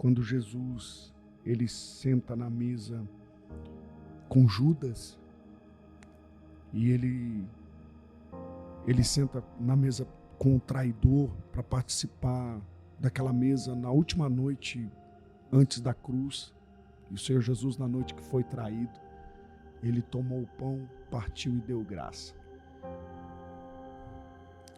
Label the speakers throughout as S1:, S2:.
S1: quando Jesus ele senta na mesa com Judas e ele senta na mesa com o traidor para participar daquela mesa na última noite antes da cruz. E o Senhor Jesus, na noite que foi traído, ele tomou o pão, partiu e deu graça.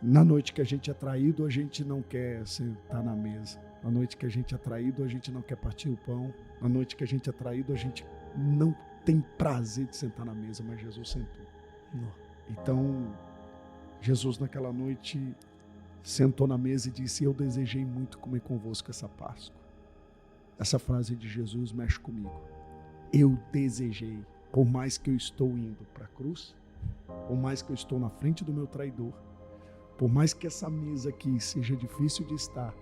S1: Na noite que a gente é traído, a gente não quer sentar na mesa. Na noite que a gente é traído, a gente não quer partir o pão. Na noite que a gente é traído, a gente não tem prazer de sentar na mesa, mas Jesus sentou.
S2: Não.
S1: Então, Jesus naquela noite sentou na mesa e disse: eu desejei muito comer convosco essa Páscoa. Essa frase de Jesus mexe comigo. Eu desejei, por mais que eu estou indo para a cruz, por mais que eu estou na frente do meu traidor, por mais que essa mesa aqui seja difícil de estar,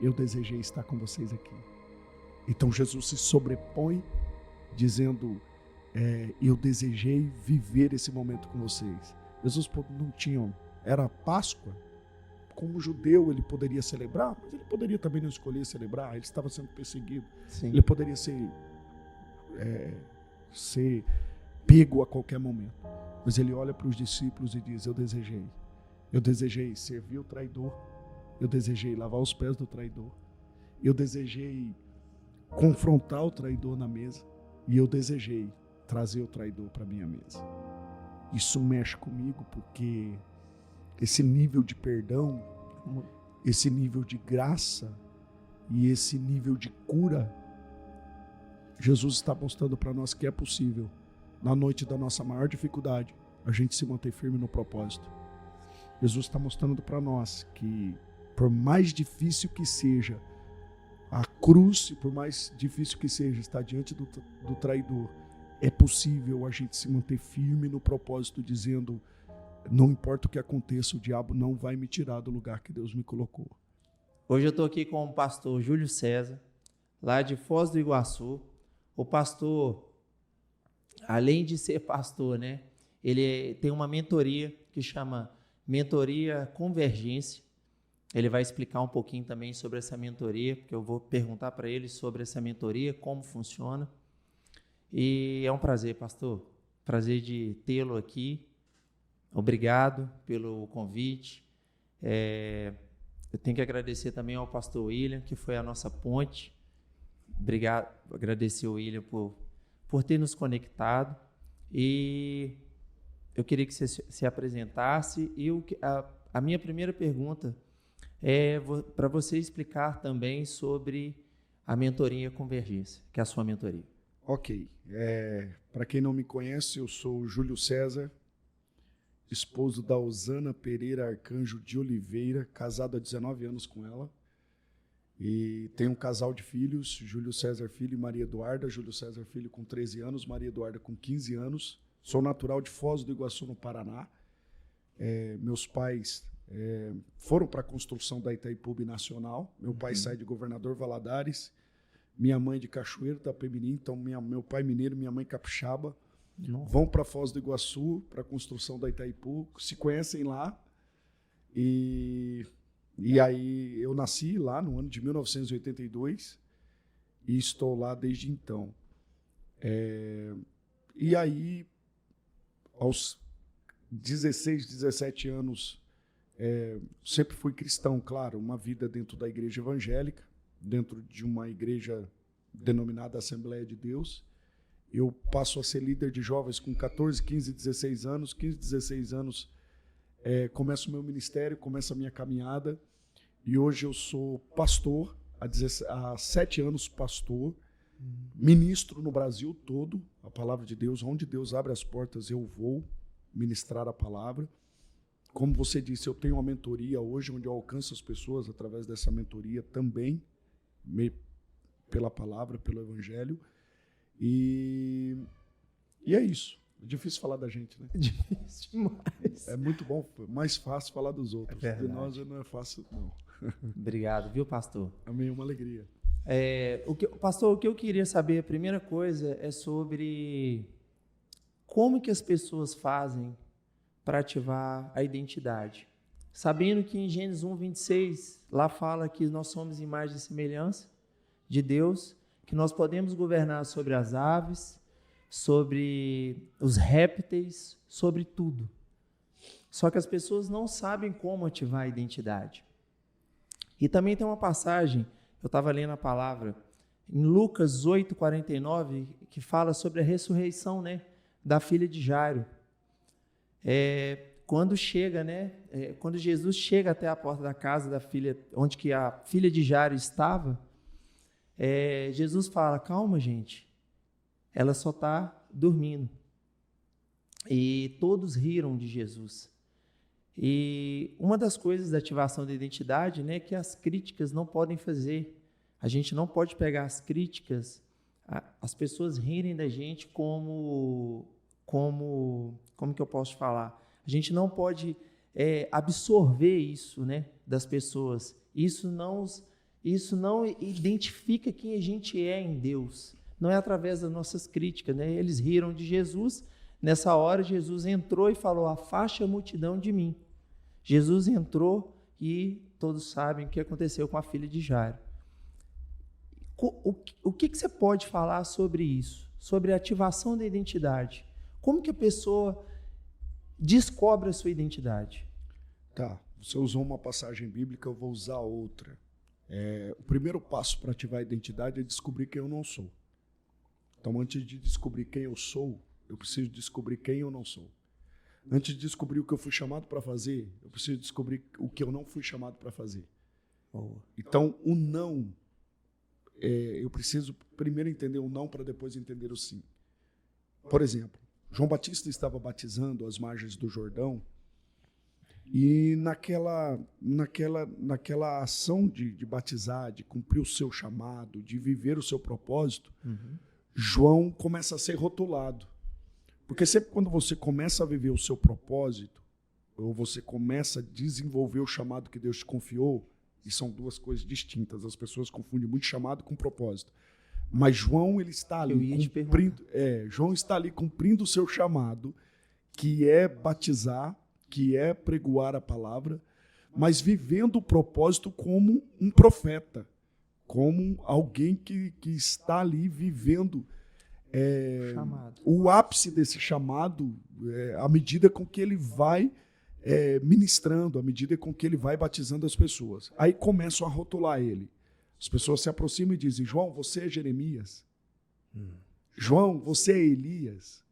S1: eu desejei estar com vocês aqui. Então Jesus se sobrepõe dizendo: eu desejei viver esse momento com vocês. Jesus não tinha, era Páscoa. Como judeu ele poderia celebrar, mas ele poderia também não escolher celebrar, ele estava sendo perseguido.
S2: Sim.
S1: Ele poderia ser pego a qualquer momento. Mas ele olha para os discípulos e diz: eu desejei servir o traidor, eu desejei lavar os pés do traidor, eu desejei confrontar o traidor na mesa e eu desejei trazer o traidor para a minha mesa. Isso mexe comigo porque esse nível de perdão, esse nível de graça e esse nível de cura, Jesus está mostrando para nós que é possível, na noite da nossa maior dificuldade, a gente se manter firme no propósito. Jesus está mostrando para nós que, por mais difícil que seja a cruz, e por mais difícil que seja estar diante do traidor, é possível a gente se manter firme no propósito, dizendo: não importa o que aconteça, o diabo não vai me tirar do lugar que Deus me colocou.
S2: Hoje eu estou aqui com o pastor Júlio César, lá de Foz do Iguaçu. O pastor, além de ser pastor, né, ele tem uma mentoria que chama Mentoria Convergência. Ele vai explicar um pouquinho também sobre essa mentoria, porque eu vou perguntar para ele sobre essa mentoria, como funciona. E é um prazer, pastor, prazer de tê-lo aqui. Obrigado pelo convite. Eu tenho que agradecer também ao pastor William, que foi a nossa ponte. Obrigado, agradecer ao William por ter nos conectado. E eu queria que você se apresentasse. E a minha primeira pergunta é para você explicar também sobre a mentoria Convergência, que é a sua mentoria.
S1: Ok. Para quem não me conhece, eu sou o Júlio César, esposo da Osana Pereira Arcanjo de Oliveira, casado há 19 anos com ela. E tenho um casal de filhos, Júlio César Filho e Maria Eduarda. Júlio César Filho com 13 anos, Maria Eduarda com 15 anos. Sou natural de Foz do Iguaçu, no Paraná. Meus pais foram para a construção da Itaipu Nacional. Meu pai sai de Governador Valadares, minha mãe de Cachoeiro, Itapemirim. Então, meu pai mineiro, minha mãe capixaba. Vão para Foz do Iguaçu, para a construção da Itaipu, se conhecem lá. E aí eu nasci lá no ano de 1982 e estou lá desde então. E aí, aos 16, 17 anos, sempre fui cristão, claro, uma vida dentro da igreja evangélica, dentro de uma igreja denominada Assembleia de Deus. Eu passo a ser líder de jovens com 14, 15, 16 anos. 15, 16 anos, começo o meu ministério, começa a minha caminhada. E hoje eu sou pastor, há 7 anos pastor, ministro no Brasil todo a palavra de Deus. Onde Deus abre as portas, eu vou ministrar a palavra. Como você disse, eu tenho uma mentoria hoje, onde eu alcanço as pessoas através dessa mentoria também, pela palavra, pelo evangelho. E é isso. É difícil falar da gente, né?
S2: Difícil demais.
S1: É muito bom, mais fácil falar dos outros. De nós não é fácil, não.
S2: Obrigado, viu, pastor?
S1: Amém, uma alegria.
S2: Pastor, o que eu queria saber, a primeira coisa, é sobre como que as pessoas fazem para ativar a identidade. Sabendo que em Gênesis 1, 26, lá fala que nós somos imagem e semelhança de Deus, que nós podemos governar sobre as aves, sobre os répteis, sobre tudo. Só que as pessoas não sabem como ativar a identidade. E também tem uma passagem, eu estava lendo a palavra, em Lucas 8:49, que fala sobre a ressurreição, né, da filha de Jairo. Quando chega, né, quando Jesus chega até a porta da casa da filha, onde que a filha de Jairo estava, Jesus fala: calma, gente, ela só está dormindo. E todos riram de Jesus. E uma das coisas da ativação da identidade, né, é que as críticas não podem fazer. A gente não pode pegar as críticas, as pessoas rirem da gente como que eu posso falar? A gente não pode absorver isso, né, das pessoas. Isso não identifica quem a gente é em Deus. Não é através das nossas críticas, né? Eles riram de Jesus. Nessa hora, Jesus entrou e falou: afaste a multidão de mim. Jesus entrou e todos sabem o que aconteceu com a filha de Jairo. O que você pode falar sobre isso? Sobre a ativação da identidade? Como que a pessoa descobre a sua identidade?
S1: Tá, você usou uma passagem bíblica, eu vou usar outra. O primeiro passo para ativar a identidade é descobrir quem eu não sou. Então, antes de descobrir quem eu sou, eu preciso descobrir quem eu não sou. Antes de descobrir o que eu fui chamado para fazer, eu preciso descobrir o que eu não fui chamado para fazer. Então, o não, eu preciso primeiro entender o não para depois entender o sim. Por exemplo, João Batista estava batizando às margens do Jordão e naquela ação de batizar, de cumprir o seu chamado, de viver o seu propósito, João começa a ser rotulado. Porque sempre quando você começa a viver o seu propósito, ou você começa a desenvolver o chamado que Deus te confiou, e são duas coisas distintas, as pessoas confundem muito chamado com propósito. Mas João, ele está ali João está ali cumprindo o seu chamado, que é batizar, que é pregoar a palavra, mas vivendo o propósito como um profeta, como alguém que está ali vivendo o ápice desse chamado, à medida com que ele vai ministrando, à medida com que ele vai batizando as pessoas. Aí começam a rotular ele. As pessoas se aproximam e dizem: João, você é Jeremias? João, você é Elias?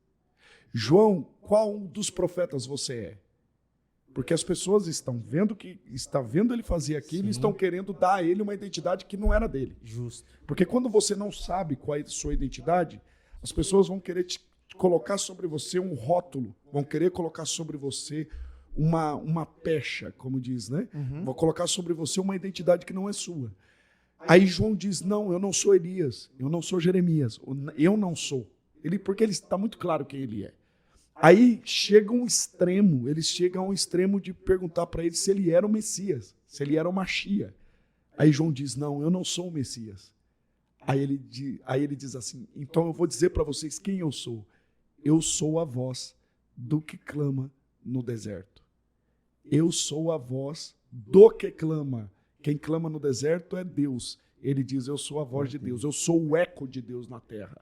S1: João, qual dos profetas você é? Porque as pessoas estão vendo ele fazer aquilo e estão querendo dar a ele uma identidade que não era dele.
S2: Justo.
S1: Porque quando você não sabe qual é a sua identidade, as pessoas vão querer te colocar sobre você um rótulo, vão querer colocar sobre você uma pecha, como diz, né? Vão colocar sobre você uma identidade que não é sua. Aí João diz: não, eu não sou Elias, eu não sou Jeremias, eu não sou. Porque ele está muito claro quem ele é. Aí chega eles chegam a um extremo de perguntar para ele se ele era o Messias, se ele era o Machia. Aí João diz: não, eu não sou o Messias. Aí ele diz assim: então eu vou dizer para vocês quem eu sou. Eu sou a voz do que clama no deserto. Eu sou a voz do que clama. Quem clama no deserto é Deus. Ele diz: eu sou a voz de Deus, eu sou o eco de Deus na terra.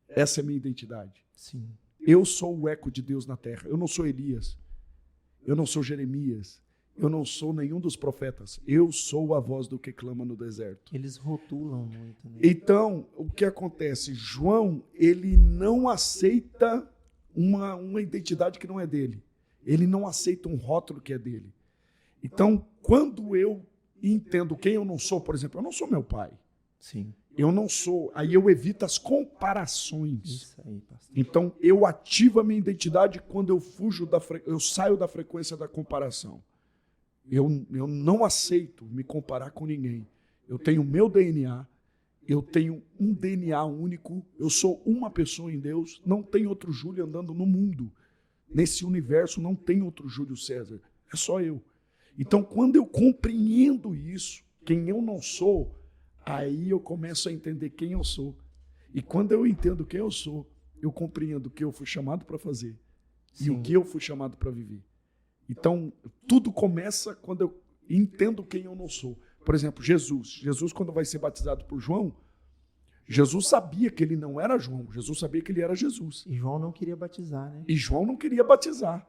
S1: Essa é a minha identidade.
S2: Sim.
S1: Eu sou o eco de Deus na terra. Eu não sou Elias. Eu não sou Jeremias. Eu não sou nenhum dos profetas. Eu sou a voz do que clama no deserto.
S2: Eles rotulam muito, né?
S1: Então, o que acontece? João, ele não aceita uma identidade que não é dele. Ele não aceita um rótulo que é dele. Então, quando eu entendo quem eu não sou, por exemplo, eu não sou meu pai.
S2: Sim.
S1: Eu não sou. Aí eu evito as comparações.
S2: Isso aí, pastor.
S1: Então, eu ativo a minha identidade quando eu saio da frequência da comparação. Eu não aceito me comparar com ninguém. Eu tenho o meu DNA, eu tenho um DNA único, eu sou uma pessoa em Deus, não tem outro Júlio andando no mundo. Nesse universo não tem outro Júlio César, é só eu. Então, quando eu compreendo isso, quem eu não sou, aí eu começo a entender quem eu sou. E quando eu entendo quem eu sou, eu compreendo o que eu fui chamado para fazer. Sim. E o que eu fui chamado para viver. Então, tudo começa quando eu entendo quem eu não sou. Por exemplo, Jesus, quando vai ser batizado por João, Jesus sabia que ele não era João, Jesus sabia que ele era Jesus.
S2: E João não queria batizar, né?
S1: E João não queria batizar.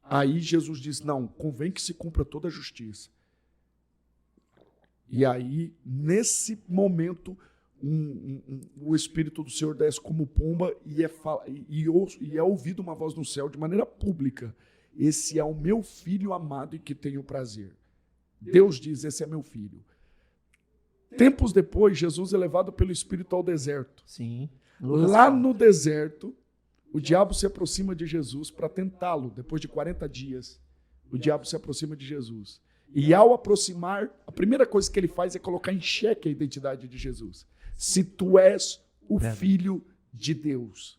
S1: Aí Jesus diz, não, convém que se cumpra toda a justiça. E aí, nesse momento, o Espírito do Senhor desce como pomba e é ouvido uma voz no céu de maneira pública. Esse é o meu filho amado em que tenho prazer. Deus diz, esse é meu filho. Tempos depois, Jesus é levado pelo Espírito ao deserto.
S2: Sim.
S1: Lá no deserto, o diabo se aproxima de Jesus para tentá-lo. Depois de 40 dias, o diabo se aproxima de Jesus. E ao aproximar, a primeira coisa que ele faz é colocar em xeque a identidade de Jesus. Se tu és o Filho de Deus.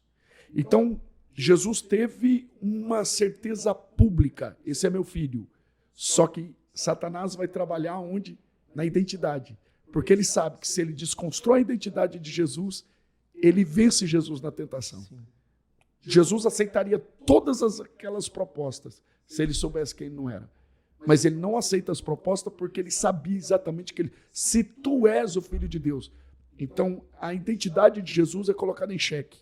S1: Então, Jesus teve uma certeza pública. Esse é meu filho. Só que Satanás vai trabalhar onde? Na identidade. Porque ele sabe que se ele desconstrói a identidade de Jesus, ele vence Jesus na tentação. Sim. Jesus aceitaria todas aquelas propostas se ele soubesse quem ele não era. Mas ele não aceita as propostas porque ele sabia exatamente que se tu és o Filho de Deus. Então, a identidade de Jesus é colocada em xeque,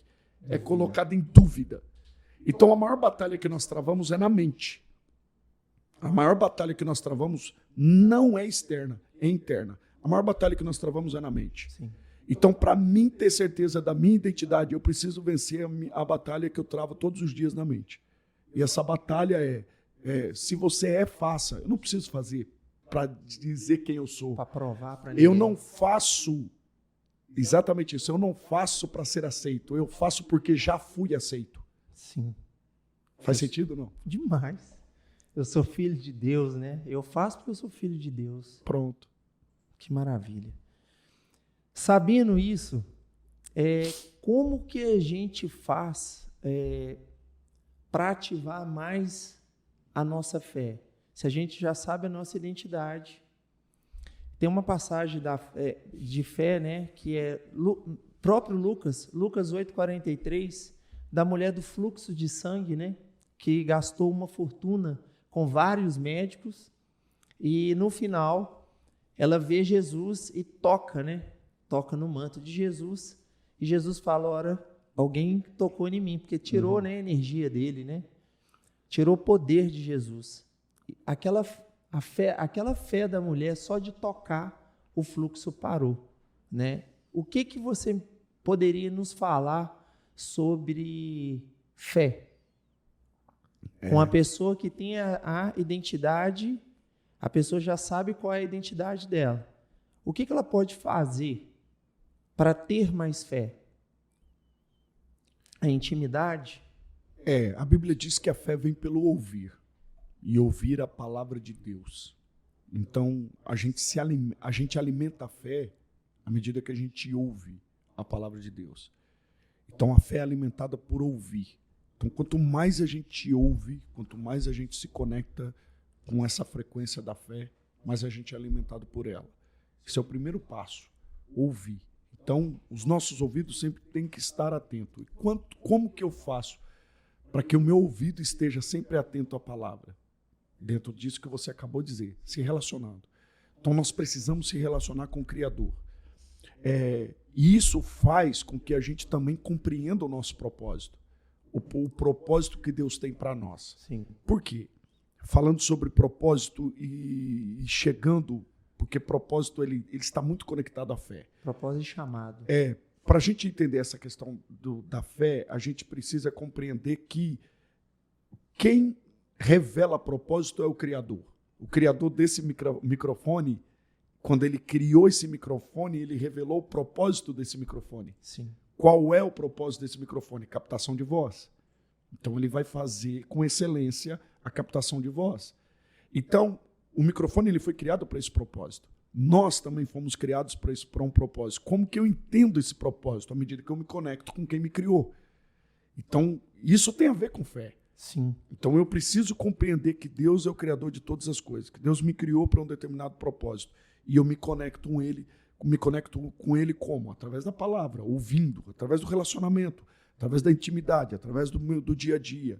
S1: é colocada em dúvida. Então, a maior batalha que nós travamos é na mente. A maior batalha que nós travamos não é externa, é interna. A maior batalha que nós travamos é na mente. Sim. Então, para mim ter certeza da minha identidade, eu preciso vencer a batalha que eu travo todos os dias na mente. E essa batalha se você faça. Eu não preciso fazer para dizer quem eu sou.
S2: Para provar para ninguém.
S1: Eu não faço exatamente isso. Eu não faço para ser aceito. Eu faço porque já fui aceito.
S2: Sim.
S1: Faz sentido ou não?
S2: Demais. Eu sou filho de Deus, né? Eu faço porque eu sou filho de Deus.
S1: Pronto.
S2: Que maravilha. Sabendo isso, como que a gente faz para ativar mais a nossa fé? Se a gente já sabe a nossa identidade. Tem uma passagem de fé, né, que é próprio Lucas 8,43, da mulher do fluxo de sangue, né, que gastou uma fortuna com vários médicos e no final ela vê Jesus e toca no manto de Jesus e Jesus fala, ora, alguém tocou em mim, porque tirou a energia dele, né? Tirou o poder de Jesus. Aquela fé da mulher, só de tocar, o fluxo parou, né? O que você poderia nos falar sobre fé? Com a pessoa que tem a identidade, a pessoa já sabe qual é a identidade dela. O que ela pode fazer para ter mais fé? A intimidade?
S1: A Bíblia diz que a fé vem pelo ouvir. E ouvir a palavra de Deus. Então, a gente alimenta a fé à medida que a gente ouve a palavra de Deus. Então, a fé é alimentada por ouvir. Então, quanto mais a gente ouve, quanto mais a gente se conecta com essa frequência da fé, mais a gente é alimentado por ela. Esse é o primeiro passo, ouvir. Então, os nossos ouvidos sempre têm que estar atentos. Como que eu faço para que o meu ouvido esteja sempre atento à palavra? Dentro disso que você acabou de dizer, se relacionando. Então, nós precisamos se relacionar com o Criador. E isso faz com que a gente também compreenda o nosso propósito. O propósito que Deus tem para nós.
S2: Sim.
S1: Por quê? Falando sobre propósito e chegando, porque propósito ele está muito conectado à fé.
S2: Propósito e chamado.
S1: Para a gente entender essa questão da fé, a gente precisa compreender que quem revela propósito é o Criador. O Criador desse microfone, quando ele criou esse microfone, ele revelou o propósito desse microfone.
S2: Sim.
S1: Qual é o propósito desse microfone? Captação de voz. Então, ele vai fazer com excelência a captação de voz. Então, o microfone ele foi criado para esse propósito. Nós também fomos criados para um propósito. Como que eu entendo esse propósito? À medida que eu me conecto com quem me criou. Então, isso tem a ver com fé.
S2: Sim.
S1: Então, eu preciso compreender que Deus é o Criador de todas as coisas. Que Deus me criou para um determinado propósito. E eu me conecto com Ele. Me conecto com Ele como? Através da palavra, ouvindo, através do relacionamento, através da intimidade, através do dia a dia.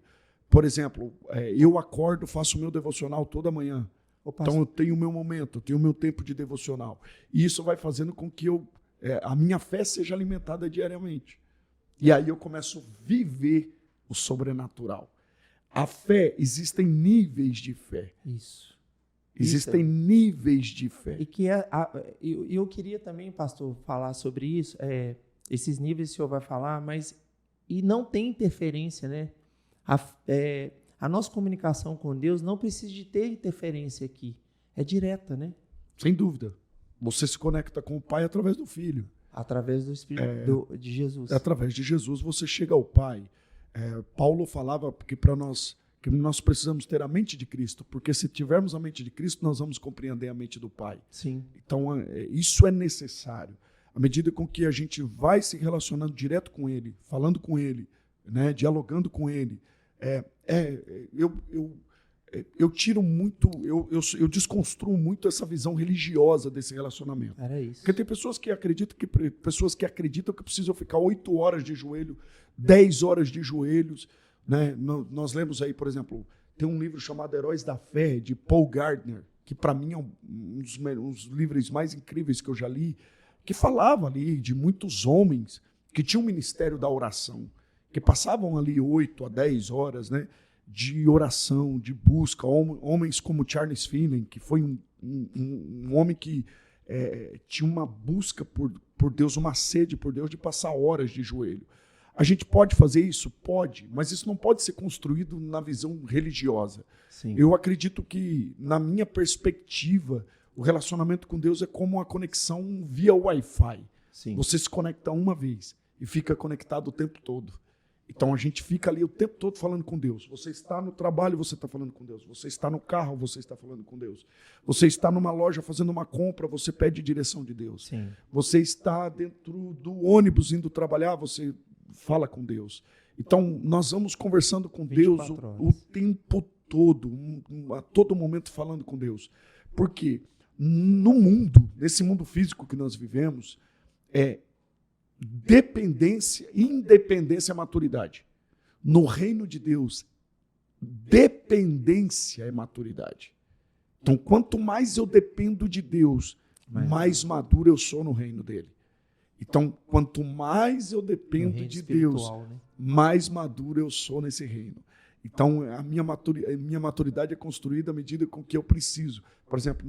S1: Por exemplo, eu acordo, faço o meu devocional toda manhã. Então eu tenho o meu momento, eu tenho o meu tempo de devocional. E isso vai fazendo com que a minha fé seja alimentada diariamente. E aí eu começo a viver o sobrenatural. A fé, existem níveis de fé.
S2: Isso.
S1: Existem níveis de fé.
S2: E que eu queria também, pastor, falar sobre isso. Esses níveis o senhor vai falar, mas e não tem interferência, né? A nossa comunicação com Deus não precisa de ter interferência aqui. É direta, né?
S1: Sem dúvida. Você se conecta com o Pai através do Filho.
S2: Através do Espírito de Jesus.
S1: Através de Jesus você chega ao Pai. Paulo falava que para nós precisamos ter a mente de Cristo, porque se tivermos a mente de Cristo, nós vamos compreender a mente do Pai.
S2: Sim.
S1: Então, isso é necessário. À medida com que a gente vai se relacionando direto com Ele, falando com Ele, né, dialogando com Ele, eu tiro muito, eu desconstruo muito essa visão religiosa desse relacionamento.
S2: Era isso.
S1: Porque tem pessoas que acreditam que precisam ficar 8 horas de joelho, 10 horas de joelhos. Né? Nós lemos aí, por exemplo, tem um livro chamado Heróis da Fé, de Paul Gardner, que para mim é um dos livros mais incríveis que eu já li, que falava ali de muitos homens que tinham um ministério da oração, que passavam ali 8 a 10 horas, né, de oração, de busca. Homens como Charles Finney, que foi um homem que tinha uma busca por Deus, uma sede por Deus de passar horas de joelho. A gente pode fazer isso? Pode, mas isso não pode ser construído na visão religiosa.
S2: Sim.
S1: Eu acredito que, na minha perspectiva, o relacionamento com Deus é como uma conexão via Wi-Fi.
S2: Sim.
S1: Você se conecta uma vez e fica conectado o tempo todo. Então a gente fica ali o tempo todo falando com Deus. Você está no trabalho, você está falando com Deus. Você está no carro, você está falando com Deus. Você está numa loja fazendo uma compra, você pede direção de Deus.
S2: Sim.
S1: Você está dentro do ônibus indo trabalhar, você fala com Deus. Então nós vamos conversando com Deus o tempo todo, a todo momento falando com Deus. Porque no mundo, nesse mundo físico que nós vivemos, dependência, independência é maturidade. No reino de Deus, dependência é maturidade. Então, quanto mais eu dependo de Deus, mais maduro eu sou no reino dele. Então, quanto mais eu dependo de Deus, né, mais maduro eu sou nesse reino. Então, a minha maturidade é construída à medida com que eu preciso. Por exemplo,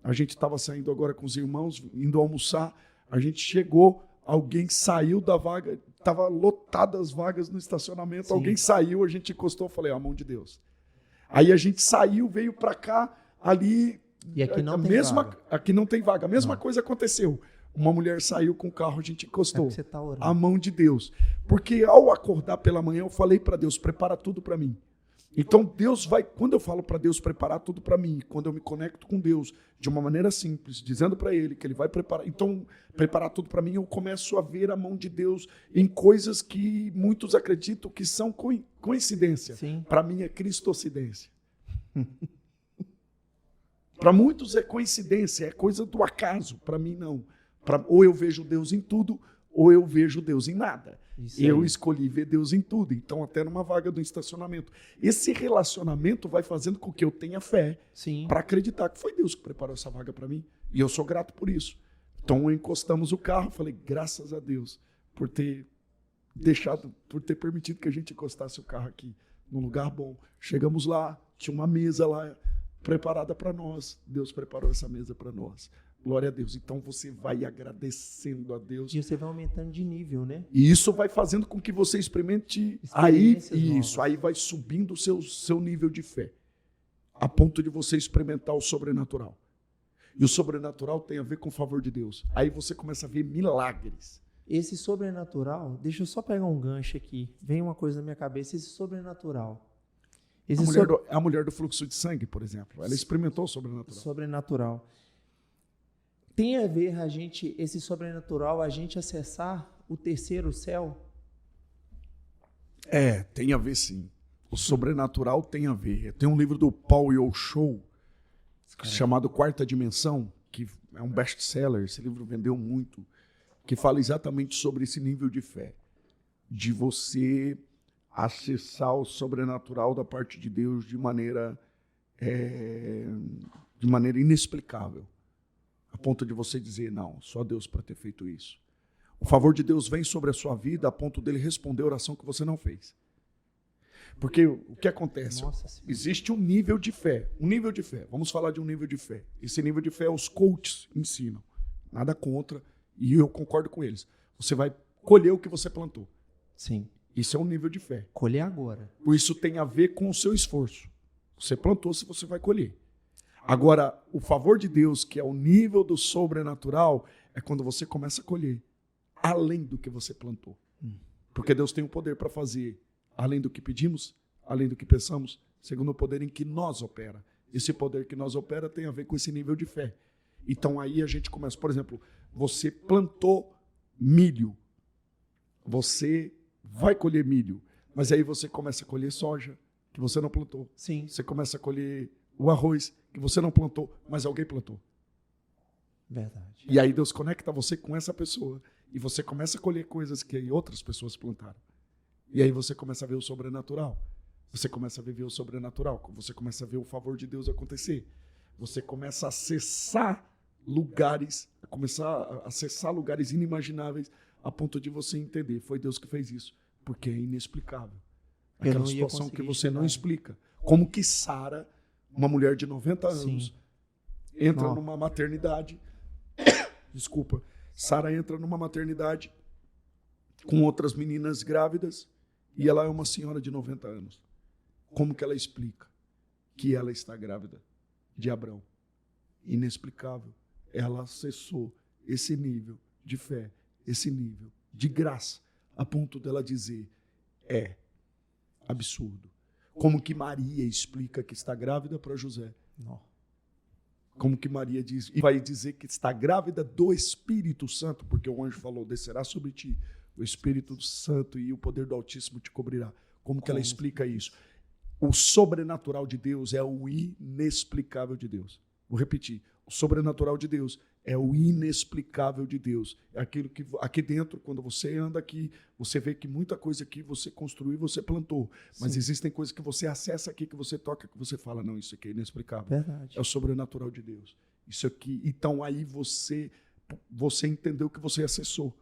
S1: a gente estava saindo agora com os irmãos, indo almoçar, a gente chegou, alguém saiu da vaga, estava lotadas as vagas no estacionamento, sim, alguém saiu, a gente encostou, falei, a mão de Deus. Aí a gente saiu, veio para cá, ali,
S2: e aqui não tem vaga.
S1: Aqui não tem vaga. A mesma coisa aconteceu. Uma mulher saiu com o carro, a gente encostou.
S2: Você tá orando.
S1: A mão de Deus. Porque ao acordar pela manhã, eu falei para Deus, prepara tudo para mim. Então Deus vai, quando eu falo para Deus preparar tudo para mim, quando eu me conecto com Deus de uma maneira simples, dizendo para Ele que Ele vai preparar, então preparar tudo para mim, eu começo a ver a mão de Deus em coisas que muitos acreditam que são coincidência. Para mim é cristocidência. Para muitos é coincidência, é coisa do acaso, para mim não. Ou eu vejo Deus em tudo, ou eu vejo Deus em nada. Eu escolhi ver Deus em tudo, então até numa vaga do estacionamento. Esse relacionamento vai fazendo com que eu tenha fé para acreditar que foi Deus que preparou essa vaga para mim. E eu sou grato por isso. Então encostamos o carro, falei, graças a Deus por ter permitido que a gente encostasse o carro aqui num lugar bom. Chegamos lá, tinha uma mesa lá preparada para nós. Deus preparou essa mesa para nós. Glória a Deus. Então você vai agradecendo a Deus.
S2: E você vai aumentando de nível, né?
S1: E isso vai fazendo com que você experimente aí vai subindo o seu nível de fé, a ponto de você experimentar o sobrenatural. E o sobrenatural tem a ver com o favor de Deus. Aí você começa a ver milagres.
S2: Esse sobrenatural, deixa eu só pegar um gancho aqui. Vem uma coisa na minha cabeça, esse sobrenatural.
S1: A mulher do fluxo de sangue, por exemplo, ela experimentou o sobrenatural.
S2: Sobrenatural. Tem a ver esse sobrenatural, a gente acessar o terceiro céu?
S1: Tem a ver sim. O sobrenatural tem a ver. Tem um livro do Paul Yoshou, chamado Quarta Dimensão, que é um best-seller, esse livro vendeu muito, que fala exatamente sobre esse nível de fé, de você acessar o sobrenatural da parte de Deus de maneira de maneira inexplicável, a ponto de você dizer, não, só Deus para ter feito isso. O favor de Deus vem sobre a sua vida a ponto dele responder a oração que você não fez. Porque o que acontece? Existe um nível de fé. Um nível de fé. Vamos falar de um nível de fé. Esse nível de fé os coaches ensinam. Nada contra. E eu concordo com eles. Você vai colher o que você plantou.
S2: Sim.
S1: Isso é um nível de fé.
S2: Colher agora.
S1: Por isso tem a ver com o seu esforço. Você plantou, se você vai colher. Agora, o favor de Deus, que é o nível do sobrenatural, é quando você começa a colher além do que você plantou. Porque Deus tem o poder para fazer além do que pedimos, além do que pensamos, segundo o poder em que nós opera. Esse poder que nós opera tem a ver com esse nível de fé. Então aí a gente começa, por exemplo, você plantou milho, você vai colher milho, mas aí você começa a colher soja, que você não plantou.
S2: Sim.
S1: Você começa a colher o arroz, que você não plantou, mas alguém plantou.
S2: Verdade.
S1: E aí Deus conecta você com essa pessoa, e você começa a colher coisas que outras pessoas plantaram. E aí você começa a ver o sobrenatural. Você começa a viver o sobrenatural. Você começa a ver o favor de Deus acontecer. Você começa a acessar lugares, inimagináveis, a ponto de você entender, foi Deus que fez isso, porque é inexplicável. Aquela situação que você não explica. Como que Sara, uma mulher de 90 anos, entra numa maternidade. Desculpa. Sara entra numa maternidade com outras meninas grávidas e ela é uma senhora de 90 anos. Como que ela explica que ela está grávida de Abrão? Inexplicável. Ela acessou esse nível de fé, esse nível de graça, a ponto dela dizer, é absurdo. Como que Maria explica que está grávida para José? Não. Como que Maria diz, e vai dizer que está grávida do Espírito Santo, porque o anjo falou, descerá sobre ti o Espírito Santo e o poder do Altíssimo te cobrirá. Como que ela explica isso? O sobrenatural de Deus é o inexplicável de Deus. Vou repetir. O sobrenatural de Deus é o inexplicável de Deus. É aquilo que aqui dentro, quando você anda aqui, você vê que muita coisa aqui você construiu e você plantou. Mas existem coisas que você acessa aqui, que você toca, que você fala, não, isso aqui é inexplicável.
S2: Verdade.
S1: É o sobrenatural de Deus. Isso aqui. Então aí você entendeu que você acessou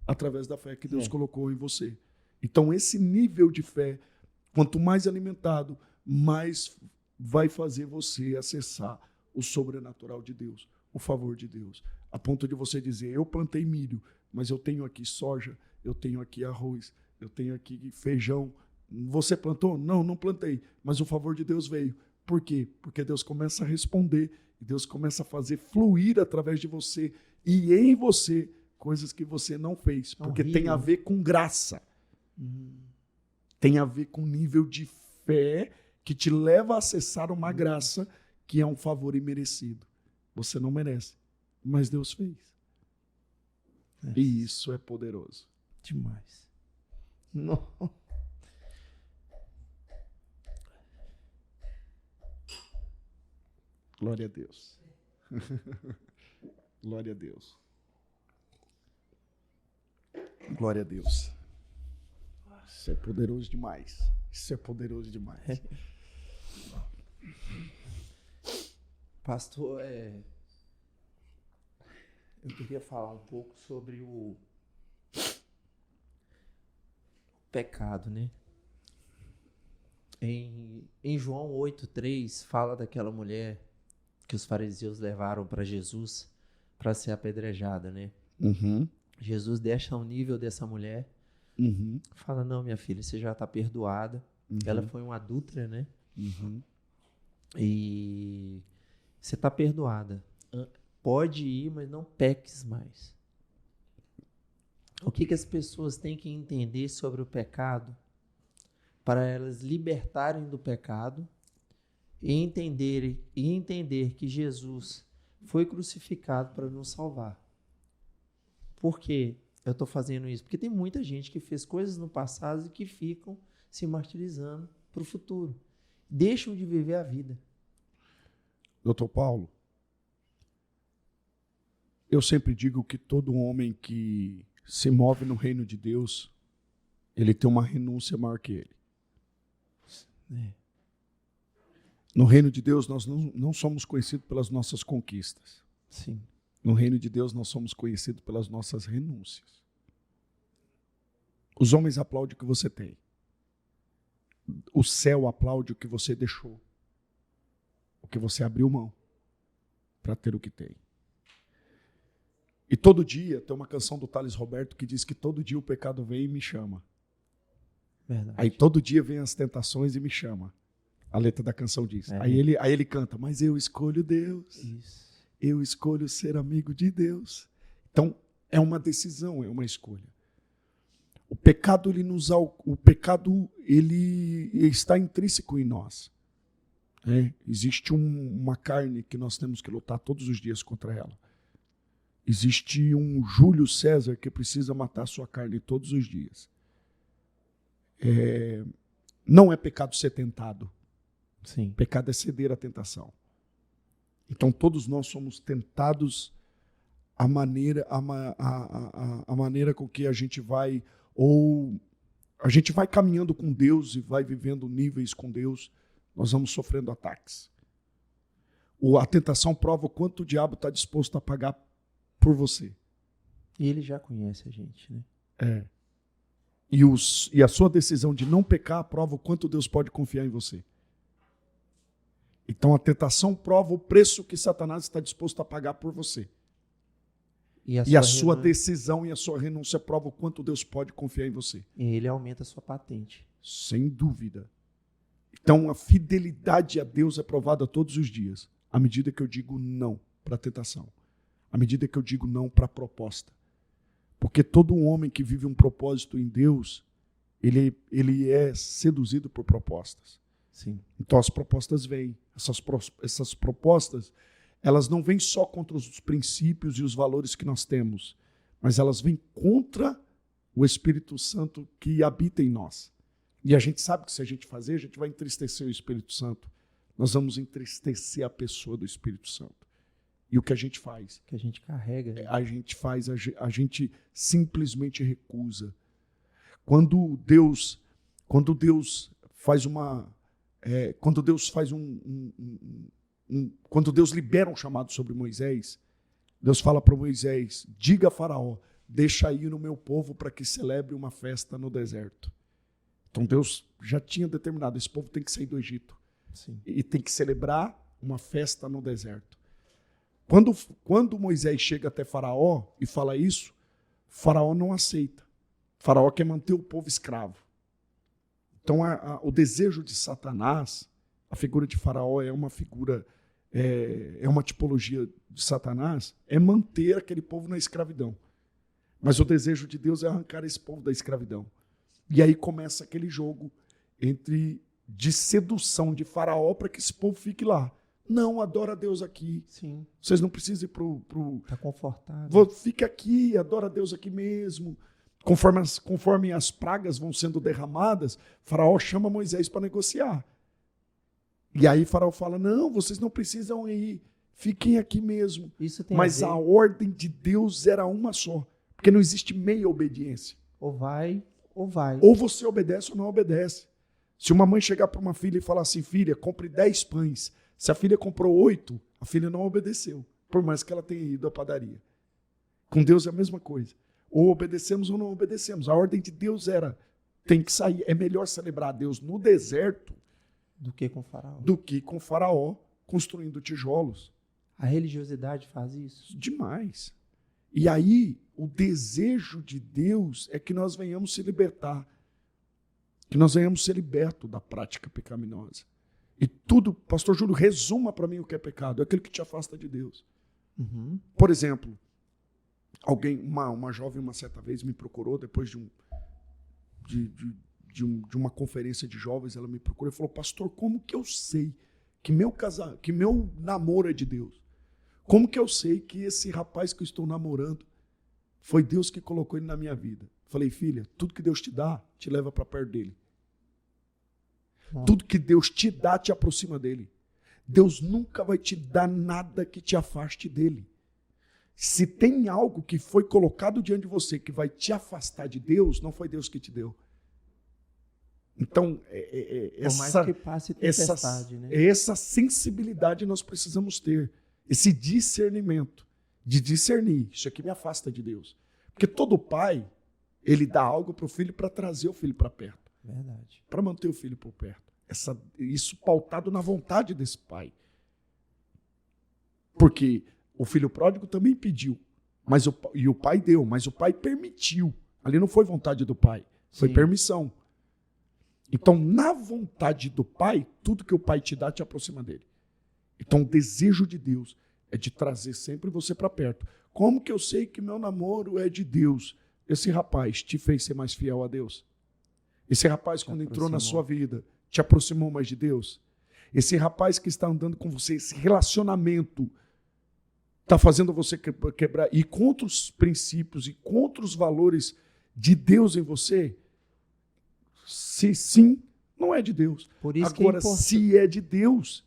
S1: através da fé que Deus colocou em você. Então esse nível de fé, quanto mais alimentado, mais vai fazer você acessar o sobrenatural de Deus, o favor de Deus. A ponto de você dizer, eu plantei milho, mas eu tenho aqui soja, eu tenho aqui arroz, eu tenho aqui feijão. Você plantou? Não, não plantei, mas o favor de Deus veio. Por quê? Porque Deus começa a responder, e Deus começa a fazer fluir através de você e em você coisas que você não fez, porque tem a ver com graça. Tem a ver com nível de fé que te leva a acessar uma graça que é um favor imerecido. Você não merece, mas Deus fez. E isso é poderoso.
S2: Demais. Não.
S1: Glória a Deus. Glória a Deus. Glória a Deus. Isso é poderoso demais. Isso é poderoso demais.
S2: Pastor, eu queria falar um pouco sobre o pecado, né? Em João 8,3 fala daquela mulher que os fariseus levaram para Jesus para ser apedrejada, né? Jesus deixa o nível dessa mulher, fala, não, minha filha, você já está perdoada. Ela foi uma adúltera, né? E você está perdoada. Pode ir, mas não peques mais. O que as pessoas têm que entender sobre o pecado para elas libertarem do pecado e entender que Jesus foi crucificado para nos salvar. Por quê? Eu estou fazendo isso? Porque tem muita gente que fez coisas no passado e que ficam se martirizando para o futuro. Deixam de viver a vida.
S1: Doutor Paulo, eu sempre digo que todo homem que se move no reino de Deus, ele tem uma renúncia maior que ele. No reino de Deus, nós não somos conhecidos pelas nossas conquistas.
S2: Sim.
S1: No reino de Deus, nós somos conhecidos pelas nossas renúncias. Os homens aplaudem o que você tem. O céu aplaude o que você deixou. O que você abriu mão para ter o que tem. E todo dia, tem uma canção do Thales Roberto que diz que todo dia o pecado vem e me chama.
S2: Verdade.
S1: Aí todo dia vem as tentações e me chama. A letra da canção diz.
S2: É.
S1: Aí ele canta, mas eu escolho Deus.
S2: Isso.
S1: Eu escolho ser amigo de Deus. Então, é uma decisão, é uma escolha. O pecado, ele está intrínseco em nós. Existe uma carne que nós temos que lutar todos os dias contra ela. Existe um Júlio César que precisa matar a sua carne todos os dias. Não é pecado ser tentado.
S2: Sim.
S1: Pecado é ceder à tentação. Então todos nós somos tentados a maneira com que a gente vai caminhando com Deus e vai vivendo níveis com Deus, nós vamos sofrendo ataques. A tentação prova o quanto o diabo está disposto a pagar por você.
S2: E ele já conhece a gente, né?
S1: E a sua decisão de não pecar prova o quanto Deus pode confiar em você. Então a tentação prova o preço que Satanás está disposto a pagar por você. E a sua decisão e a sua renúncia prova o quanto Deus pode confiar em você.
S2: E ele aumenta a sua patente.
S1: Sem dúvida. Então a fidelidade a Deus é provada todos os dias, à medida que eu digo não para a tentação, à medida que eu digo não para a proposta. Porque todo homem que vive um propósito em Deus, ele é seduzido por propostas.
S2: Sim.
S1: Então as propostas vêm. Essas propostas, elas não vêm só contra os princípios e os valores que nós temos, mas elas vêm contra o Espírito Santo que habita em nós. E a gente sabe que se a gente fazer, a gente vai entristecer o Espírito Santo. Nós vamos entristecer a pessoa do Espírito Santo. E o que a gente faz?
S2: Que a gente carrega.
S1: A gente simplesmente recusa. Quando Deus faz quando Deus libera um chamado sobre Moisés, Deus fala para Moisés, diga a Faraó, deixa ir no meu povo para que celebre uma festa no deserto. Então Deus já tinha determinado, esse povo tem que sair do Egito.
S2: Sim.
S1: E tem que celebrar uma festa no deserto. Quando Moisés chega até Faraó e fala isso, Faraó não aceita. Faraó quer manter o povo escravo. Então o desejo de Satanás, a figura de Faraó é uma figura, é uma tipologia de Satanás, é manter aquele povo na escravidão. Mas o desejo de Deus é arrancar esse povo da escravidão. E aí começa aquele jogo de sedução de Faraó para que esse povo fique lá. Não, adora a Deus aqui.
S2: Sim.
S1: Vocês não precisam ir
S2: Está confortável.
S1: Fica aqui, adora a Deus aqui mesmo. Conforme as pragas vão sendo derramadas, Faraó chama Moisés para negociar. E aí Faraó fala, não, vocês não precisam ir, fiquem aqui mesmo. Mas a ordem de Deus era uma só, porque não existe meia obediência.
S2: Ou vai, ou vai.
S1: Ou você obedece ou não obedece. Se uma mãe chegar para uma filha e falar assim, filha, compre 10 pães. Se a filha comprou 8, a filha não obedeceu, por mais que ela tenha ido à padaria. Com Deus é a mesma coisa. Ou obedecemos ou não obedecemos. A ordem de Deus tem que sair. É melhor celebrar a Deus no deserto
S2: do que com
S1: Faraó construindo tijolos.
S2: A religiosidade faz isso?
S1: Demais. E aí, o desejo de Deus é que nós venhamos se libertar. Que nós venhamos ser libertos da prática pecaminosa. E tudo, pastor Júlio, resuma para mim o que é pecado. É aquilo que te afasta de Deus.
S2: Uhum.
S1: Por exemplo, uma jovem, uma certa vez, me procurou depois de uma conferência de jovens. Ela me procurou e falou, pastor, como que eu sei que meu namoro é de Deus? Como que eu sei que esse rapaz que eu estou namorando foi Deus que colocou ele na minha vida? Falei, filha, tudo que Deus te dá, te leva para perto dele. Tudo que Deus te dá, te aproxima dele. Deus nunca vai te dar nada que te afaste dele. Se tem algo que foi colocado diante de você que vai te afastar de Deus, não foi Deus que te deu. Então,
S2: Por mais que passe tempestade, né?
S1: essa sensibilidade nós precisamos ter. Esse discernimento, de discernir. Isso aqui me afasta de Deus. Porque todo pai, ele dá algo para o filho para trazer o filho para perto.
S2: Verdade.
S1: Para manter o filho por perto. Isso pautado na vontade desse pai. Porque o filho pródigo também pediu. E o pai deu, mas o pai permitiu. Ali não foi vontade do pai, foi permissão. Então, na vontade do pai, tudo que o pai te dá te aproxima dele. Então, o desejo de Deus é de trazer sempre você para perto. Como que eu sei que meu namoro é de Deus? Esse rapaz te fez ser mais fiel a Deus? Esse rapaz, quando entrou na sua vida, te aproximou mais de Deus? Esse rapaz que está andando com você, esse relacionamento, está fazendo você quebrar e contra os princípios e contra os valores de Deus em você? Se sim, não é de Deus.
S2: Por isso
S1: agora, se é de Deus,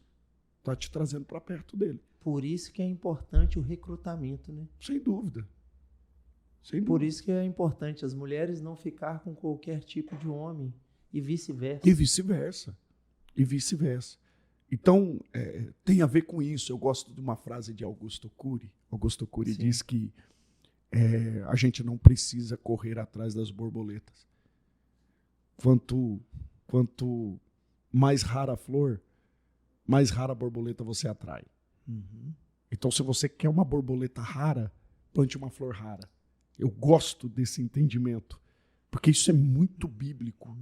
S1: está te trazendo para perto dele.
S2: Por isso que é importante o recrutamento, né?
S1: Sem dúvida. Sem dúvida.
S2: Por isso que é importante as mulheres não ficar com qualquer tipo de homem e vice-versa.
S1: E vice-versa. E vice-versa. Então, tem a ver com isso. Eu gosto de uma frase de Augusto Cury. Augusto Cury diz que a gente não precisa correr atrás das borboletas. Quanto mais rara a flor, mais rara a borboleta você atrai.
S2: Uhum.
S1: Então, se você quer uma borboleta rara, plante uma flor rara. Eu gosto desse entendimento, porque isso é muito bíblico.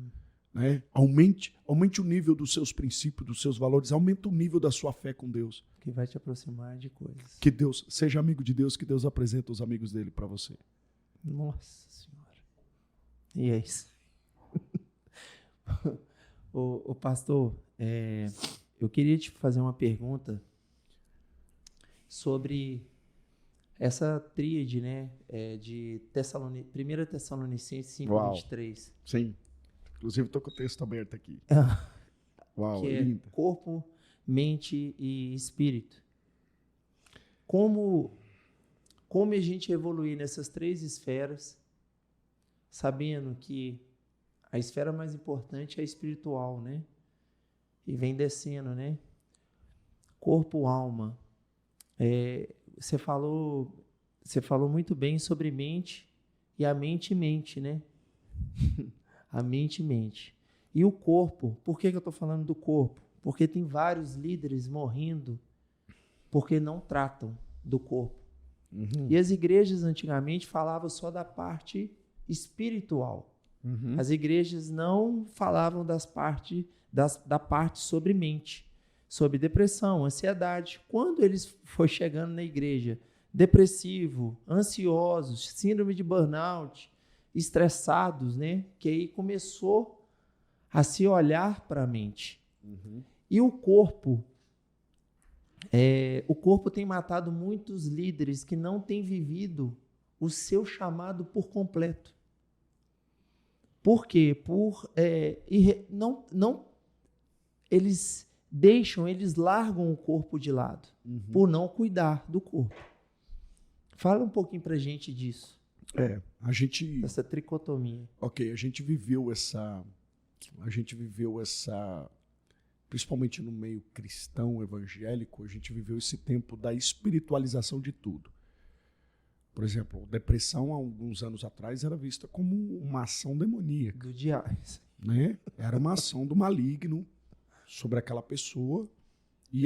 S1: Né? Aumente o nível dos seus princípios, dos seus valores, aumenta o nível da sua fé com Deus.
S2: Que vai te aproximar de coisas.
S1: Que Deus, seja amigo de Deus, que Deus apresenta os amigos dele para você.
S2: Nossa Senhora. E é isso. O pastor, eu queria te fazer uma pergunta sobre essa tríade, né, de 1 Tessalonicenses 5:23.
S1: Sim. Inclusive, estou com o texto aberto aqui. Uau,
S2: que
S1: lindo.
S2: É corpo, mente e espírito. Como a gente evoluir nessas três esferas, sabendo que a esfera mais importante é a espiritual, né? E vem descendo, né? Corpo, alma. Você falou muito bem sobre mente e a mente, né? A mente. E o corpo, por que eu estou falando do corpo? Porque tem vários líderes morrendo porque não tratam do corpo.
S1: Uhum.
S2: E as igrejas antigamente falavam só da parte espiritual.
S1: Uhum.
S2: As igrejas não falavam da parte sobre mente, sobre depressão, ansiedade. Quando eles foram chegando na igreja, depressivo, ansiosos, síndrome de burnout, estressados, né? Que aí começou a se olhar para a mente.
S1: Uhum.
S2: E o corpo tem matado muitos líderes que não têm vivido o seu chamado por completo. Por quê? Eles largam o corpo de lado, por não cuidar do corpo. Fala um pouquinho pra gente disso. Essa tricotomia.
S1: Ok, a gente viveu essa, principalmente no meio cristão, evangélico, a gente viveu esse tempo da espiritualização de tudo. Por exemplo, depressão, há alguns anos atrás, era vista como uma ação demoníaca.
S2: Do diabo.
S1: Né? Era uma ação do maligno sobre aquela pessoa e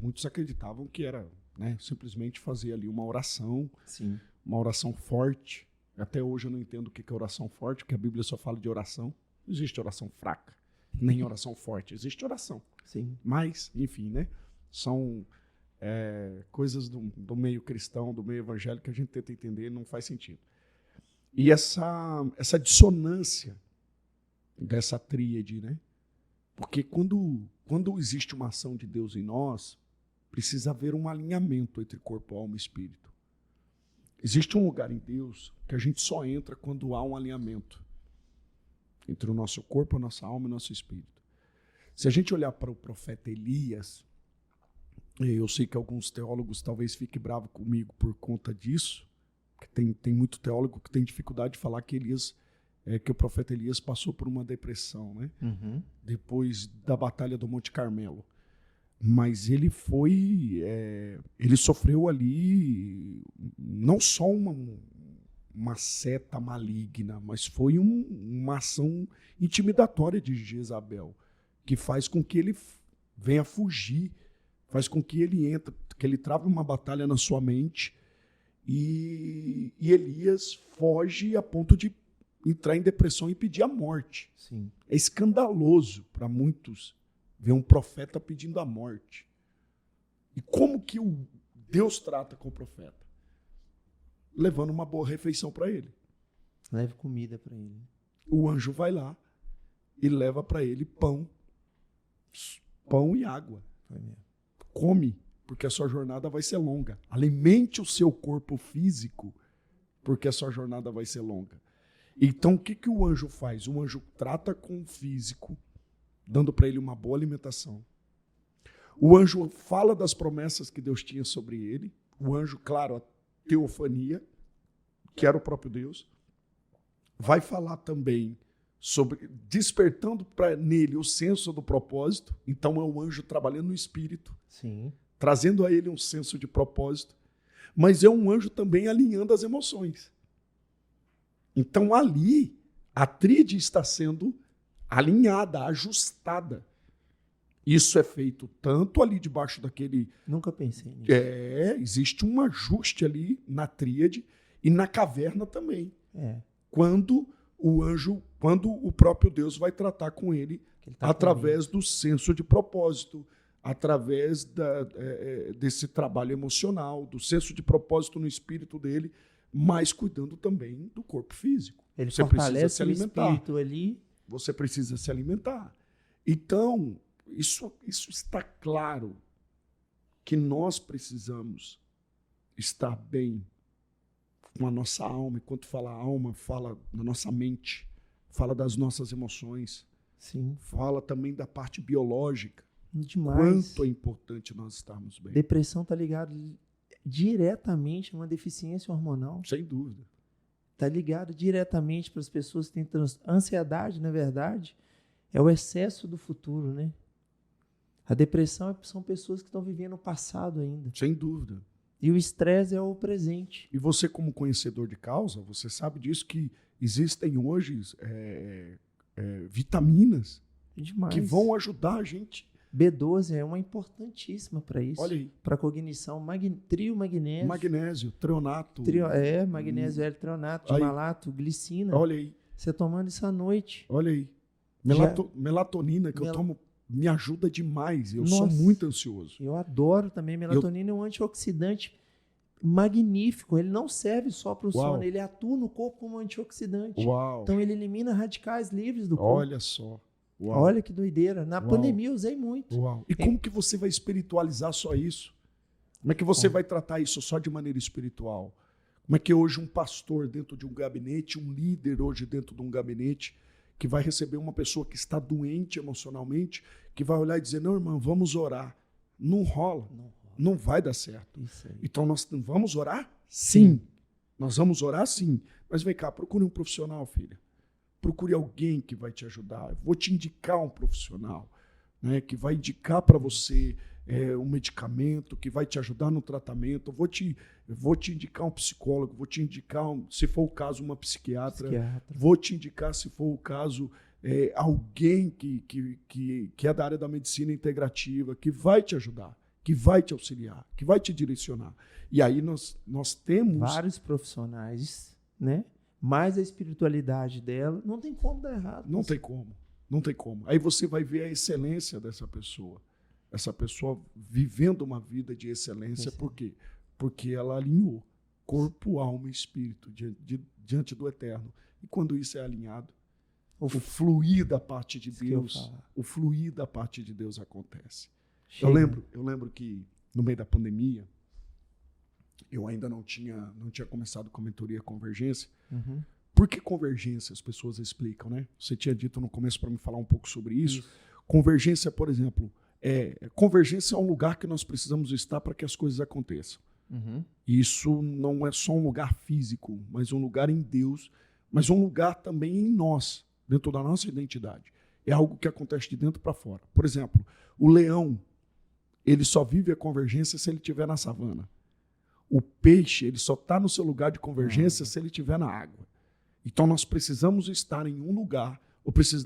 S1: muitos acreditavam que era, né, simplesmente fazer ali uma oração,
S2: Sim.
S1: Uma oração forte. Até hoje eu não entendo o que é oração forte, porque a Bíblia só fala de oração. Não existe oração fraca, nem oração forte, existe oração.
S2: Sim.
S1: Mas, enfim, né? São coisas do meio cristão, do meio evangélico que a gente tenta entender e não faz sentido. E essa dissonância dessa tríade, né? Porque quando existe uma ação de Deus em nós, precisa haver um alinhamento entre corpo, alma e espírito. Existe um lugar em Deus que a gente só entra quando há um alinhamento entre o nosso corpo, a nossa alma e o nosso espírito. Se a gente olhar para o profeta Elias, eu sei que alguns teólogos talvez fiquem bravos comigo por conta disso, porque tem muito teólogo que tem dificuldade de falar que Elias que o profeta Elias passou por uma depressão, né? Depois da batalha do Monte Carmelo. Mas ele ele sofreu ali não só uma seta maligna, mas foi uma ação intimidatória de Jezabel, que faz com que ele venha fugir, faz com que ele trave uma batalha na sua mente, e Elias foge a ponto de entrar em depressão e pedir a morte.
S2: Sim.
S1: É escandaloso para muitos ver um profeta pedindo a morte. E como que Deus trata com o profeta? Levando uma boa refeição para ele.
S2: Leve comida para ele.
S1: O anjo vai lá e leva para ele pão e água. Come, porque a sua jornada vai ser longa. Alimente o seu corpo físico, porque a sua jornada vai ser longa. Então, o que o anjo faz? O anjo trata com o físico, dando para ele uma boa alimentação. O anjo fala das promessas que Deus tinha sobre ele. O anjo, claro, a teofania, que era o próprio Deus. Vai falar também sobre despertando nele o senso do propósito. Então, é o anjo trabalhando no espírito.
S2: Sim.
S1: Trazendo a ele um senso de propósito. Mas é um anjo também alinhando as emoções. Então, ali, a tríade está sendo alinhada, ajustada. Isso é feito tanto ali debaixo daquele...
S2: Nunca pensei nisso.
S1: Existe um ajuste ali na tríade e na caverna também. Quando o próprio Deus vai tratar com ele através do senso de propósito, através desse trabalho emocional, do senso de propósito no espírito dele, mas cuidando também do corpo físico.
S2: Ele
S1: Você precisa se
S2: o
S1: alimentar.
S2: espírito ali.
S1: Você precisa se alimentar. Então, isso está claro que nós precisamos estar bem com a nossa alma. E quando fala alma, fala na nossa mente, fala das nossas emoções.
S2: Sim.
S1: Fala também da parte biológica.
S2: Demais.
S1: Quanto é importante nós estarmos bem.
S2: Depressão está ligada diretamente a uma deficiência hormonal.
S1: Sem dúvida.
S2: Está ligado diretamente para as pessoas que têm ansiedade, na verdade, é o excesso do futuro, né? A depressão são pessoas que estão vivendo o passado ainda.
S1: Sem dúvida.
S2: E o estresse é o presente.
S1: E você, como conhecedor de causa, você sabe disso, que existem hoje vitaminas que vão ajudar a gente.
S2: B12 é uma importantíssima para isso.
S1: Olha aí.
S2: Para cognição, trio magnésio.
S1: Magnésio, treonato.
S2: Magnésio L-treonato, malato, glicina.
S1: Olha aí.
S2: Você tomando isso à noite.
S1: Olha aí. Melatonina, que eu tomo, me ajuda demais. Eu sou muito ansioso.
S2: Eu adoro também. Melatonina é um antioxidante magnífico. Ele não serve só para o sono, ele atua no corpo como antioxidante.
S1: Uau.
S2: Então ele elimina radicais livres do corpo.
S1: Olha só. Uau.
S2: Olha que doideira. Na pandemia eu usei muito.
S1: Uau. E como que você vai espiritualizar só isso? Como é que você vai tratar isso só de maneira espiritual? Como é que hoje um pastor dentro de um gabinete, um líder hoje dentro de um gabinete, que vai receber uma pessoa que está doente emocionalmente, que vai olhar e dizer, não, irmão, vamos orar. Não rola. Não vai dar certo. Então nós vamos orar? Sim. Nós vamos orar sim. Mas vem cá, procure um profissional, filha. Procure alguém que vai te ajudar. Eu vou te indicar um profissional, né, que vai indicar para você um medicamento, que vai te ajudar no tratamento. Eu vou te indicar um psicólogo, vou te indicar, se for o caso, uma psiquiatra. Vou te indicar, se for o caso, alguém que é da área da medicina integrativa, que vai te ajudar, que vai te auxiliar, que vai te direcionar. E aí nós temos...
S2: vários profissionais, né? Mais a espiritualidade dela, não tem como dar errado.
S1: Não tem como. Aí você vai ver a excelência dessa pessoa. Essa pessoa vivendo uma vida de excelência. Por quê? Porque ela alinhou corpo, alma e espírito diante do Eterno. E quando isso é alinhado, o fluir da parte de Deus, acontece. Eu lembro que no meio da pandemia, eu ainda não tinha começado com a mentoria Convergência. Por que convergência? As pessoas explicam, né? Você tinha dito no começo para me falar um pouco sobre isso. Convergência, por exemplo, convergência é um lugar que nós precisamos estar para que as coisas aconteçam. Isso não é só um lugar físico, mas um lugar em Deus, mas um lugar também em nós, dentro da nossa identidade. É algo que acontece de dentro para fora. Por exemplo, o leão, ele só vive a convergência se ele estiver na savana. O peixe, ele só está no seu lugar de convergência se ele estiver na água. Então, nós precisamos estar em um lugar,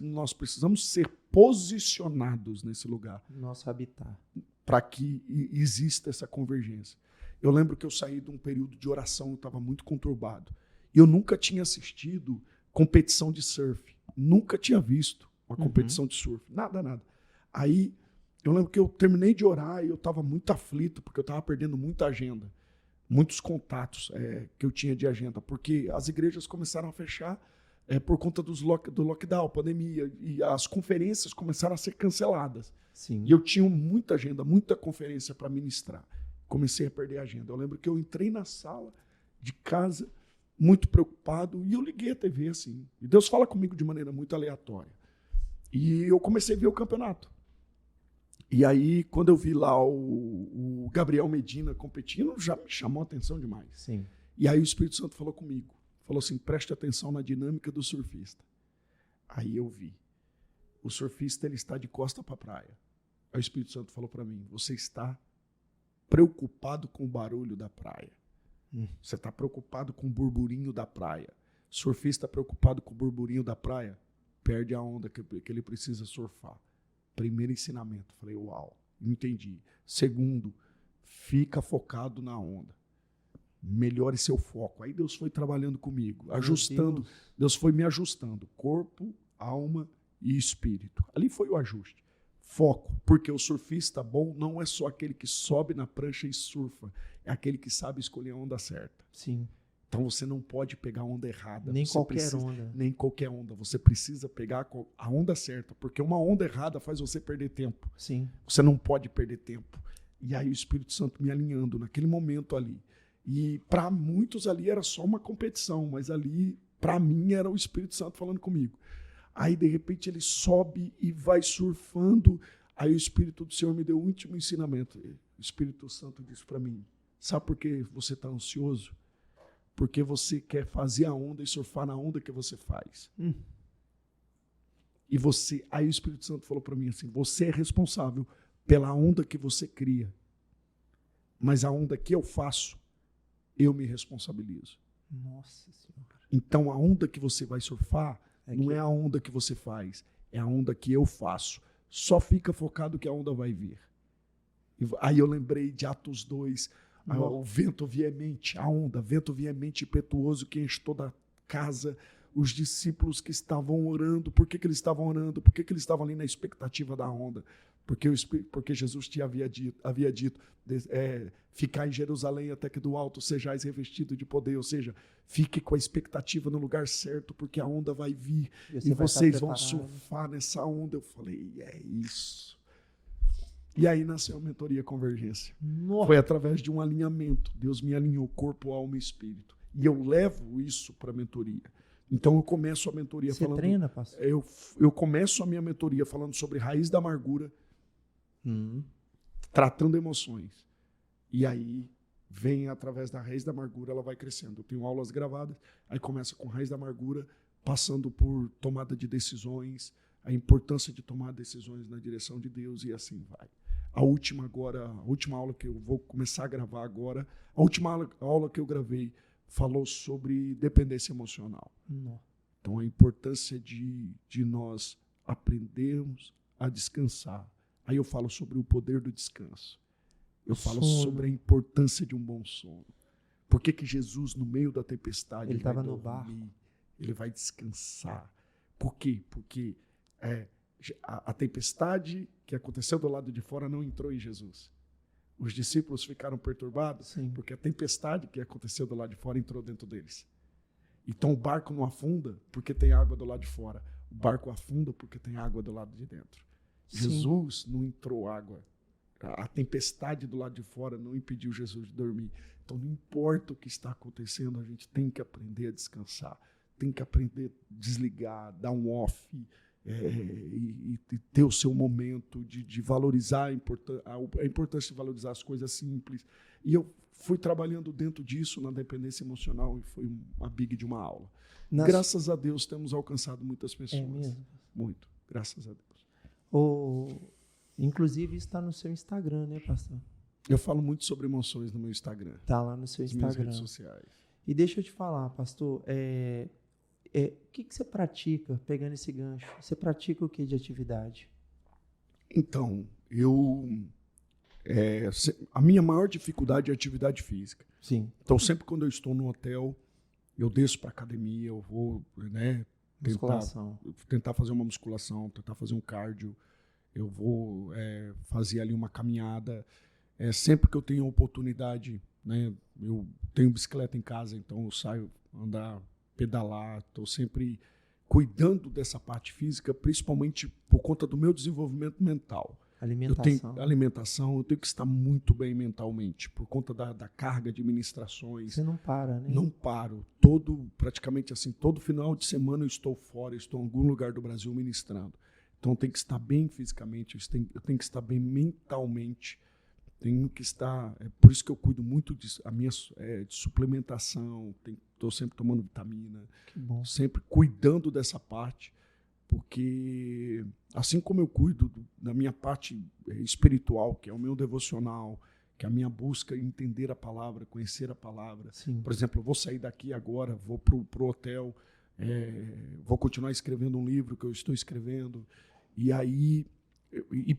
S1: nós precisamos ser posicionados nesse lugar.
S2: Nosso habitat.
S1: Para que exista essa convergência. Eu lembro que eu saí de um período de oração, eu estava muito conturbado. Eu nunca tinha assistido competição de surf. Nunca tinha visto uma competição de surf. Nada. Aí, eu lembro que eu terminei de orar e eu estava muito aflito, porque eu estava perdendo muita agenda. Muitos contatos que eu tinha de agenda, porque as igrejas começaram a fechar por conta do lockdown, pandemia, e as conferências começaram a ser canceladas.
S2: Sim.
S1: E eu tinha muita agenda, muita conferência para ministrar. Comecei a perder a agenda. Eu lembro que eu entrei na sala de casa, muito preocupado, e eu liguei a TV assim. E Deus fala comigo de maneira muito aleatória. E eu comecei a ver o campeonato. E aí, quando eu vi lá o Gabriel Medina competindo, já me chamou a atenção demais.
S2: Sim.
S1: E aí o Espírito Santo falou comigo. Falou assim, preste atenção na dinâmica do surfista. Aí eu vi. O surfista, ele está de costa para a praia. Aí o Espírito Santo falou para mim, você está preocupado com o barulho da praia. Você está preocupado com o burburinho da praia. Surfista preocupado com o burburinho da praia, perde a onda que ele precisa surfar. Primeiro ensinamento. Falei, uau, entendi. Segundo, fica focado na onda. Melhore seu foco. Aí Deus foi trabalhando comigo, ajustando. Deus foi me ajustando. Corpo, alma e espírito. Ali foi o ajuste. Foco. Porque o surfista bom não é só aquele que sobe na prancha e surfa. É aquele que sabe escolher a onda certa.
S2: Sim.
S1: Então você não pode pegar a onda errada.
S2: Nem qualquer onda.
S1: Nem qualquer onda. Você precisa pegar a onda certa, porque uma onda errada faz você perder tempo.
S2: Sim.
S1: Você não pode perder tempo. E aí o Espírito Santo me alinhando naquele momento ali. E para muitos ali era só uma competição, mas ali, para mim, era o Espírito Santo falando comigo. Aí, de repente, ele sobe e vai surfando. Aí o Espírito do Senhor me deu o último ensinamento. O Espírito Santo disse para mim, sabe por que você está ansioso? Porque você quer fazer a onda e surfar na onda que você faz. E aí o Espírito Santo falou para mim assim, você é responsável pela onda que você cria. Mas a onda que eu faço, eu me responsabilizo.
S2: Nossa Senhora.
S1: Então a onda que você vai surfar não é a onda que você faz, é a onda que eu faço. Só fica focado que a onda vai vir. Aí eu lembrei de Atos 2, o vento veemente, a onda, vento veemente impetuoso que enche toda a casa. Os discípulos que estavam orando, por que eles estavam orando? Por que eles estavam ali na expectativa da onda? Porque Jesus havia dito ficar em Jerusalém até que do alto sejais revestido de poder, ou seja, fique com a expectativa no lugar certo, porque a onda vai vir e vocês vão surfar nessa onda. Eu falei, é isso. E aí nasceu a mentoria Convergência. Nossa. Foi através de um alinhamento. Deus me alinhou corpo, alma e espírito. E eu levo isso para a mentoria. Então eu começo a mentoria falando...
S2: Você treina, pastor?
S1: Eu começo a minha mentoria falando sobre raiz da amargura, tratando emoções. E aí vem através da raiz da amargura, ela vai crescendo. Eu tenho aulas gravadas, aí começa com raiz da amargura, passando por tomada de decisões, a importância de tomar decisões na direção de Deus e assim vai. A última aula que eu vou começar a gravar agora, a última aula que eu gravei falou sobre dependência emocional. Então a importância de nós aprendermos a descansar. Aí eu falo sobre o poder do descanso. Eu falo sobre a importância de um bom sono. Por que Jesus, no meio da tempestade,
S2: ele estava no barco?
S1: Ele vai descansar. Por quê? Porque a tempestade que aconteceu do lado de fora não entrou em Jesus. Os discípulos ficaram perturbados porque a tempestade que aconteceu do lado de fora entrou dentro deles. Então o barco não afunda porque tem água do lado de fora. O barco afunda porque tem água do lado de dentro. Jesus não entrou água. A tempestade do lado de fora não impediu Jesus de dormir. Então não importa o que está acontecendo, a gente tem que aprender a descansar. Tem que aprender a desligar, dar um off, e ter o seu momento de valorizar a importância de valorizar as coisas simples. E eu fui trabalhando dentro disso, na dependência emocional, e foi uma big de uma aula.
S2: Nas-
S1: Graças a Deus temos alcançado muitas
S2: É
S1: pessoas.
S2: mesmo?
S1: Muito, graças a Deus.
S2: Inclusive, isso está no seu Instagram, né, pastor?
S1: Eu falo muito sobre emoções no meu Instagram,
S2: Tá lá no seu
S1: nas minhas
S2: Instagram.
S1: redes sociais.
S2: E deixa eu te falar, pastor, o que você pratica, pegando esse gancho? Você pratica o que de atividade?
S1: Então, a minha maior dificuldade é a atividade física.
S2: Sim.
S1: Então, sempre quando eu estou no hotel, eu desço para academia, eu vou, né,
S2: Musculação.
S1: tentar fazer uma musculação, tentar fazer um cardio, eu vou fazer ali uma caminhada. Sempre que eu tenho oportunidade, né, eu tenho bicicleta em casa, então eu saio andar, pedalar, estou sempre cuidando dessa parte física, principalmente por conta do meu desenvolvimento mental.
S2: Alimentação.
S1: Eu tenho que estar muito bem mentalmente, por conta da carga de ministrações.
S2: Você não para, né?
S1: Não paro. Praticamente assim, todo final de semana eu estou fora, estou em algum lugar do Brasil ministrando. Então eu tenho que estar bem fisicamente, eu tenho que estar bem mentalmente. Tenho que estar. Por isso que eu cuido muito de suplementação, estou sempre tomando vitamina,
S2: Que bom.
S1: sempre cuidando dessa parte, porque assim como eu cuido da minha parte espiritual, que é o meu devocional, que é a minha busca em entender a palavra, conhecer a palavra.
S2: Sim.
S1: Por exemplo, eu vou sair daqui agora, vou para o hotel, vou continuar escrevendo um livro que eu estou escrevendo, e aí,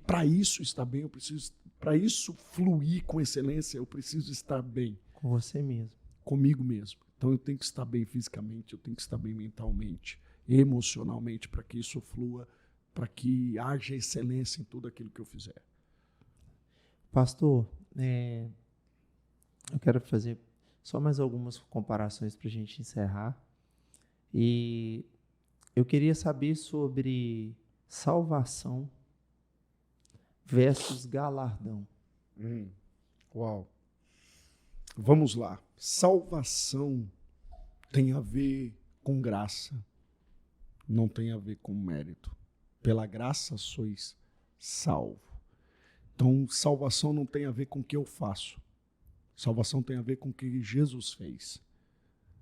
S1: para isso estar bem, para isso fluir com excelência, eu preciso estar bem.
S2: Com você mesmo.
S1: Comigo mesmo. Então eu tenho que estar bem fisicamente, eu tenho que estar bem mentalmente, emocionalmente, para que isso flua, para que haja excelência em tudo aquilo que eu fizer.
S2: Pastor, eu quero fazer só mais algumas comparações para a gente encerrar. E eu queria saber sobre salvação versus galardão.
S1: Uau. Vamos lá. Salvação tem a ver com graça, não tem a ver com mérito. Pela graça sois salvo. Então, salvação não tem a ver com o que eu faço. Salvação tem a ver com o que Jesus fez.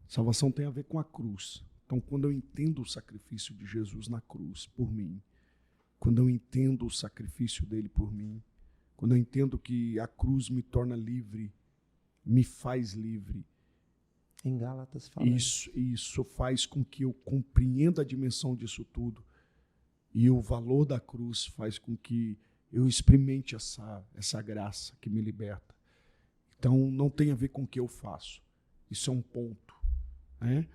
S1: Salvação tem a ver com a cruz. Então, quando eu entendo o sacrifício de Jesus na cruz por mim, quando eu entendo o sacrifício dele por mim, quando eu entendo que a cruz me torna livre, me faz livre,
S2: Em Gálatas fala
S1: isso faz com que eu compreenda a dimensão disso tudo. E o valor da cruz faz com que eu experimente essa graça que me liberta. Então, não tem a ver com o que eu faço. Isso é um ponto. Né?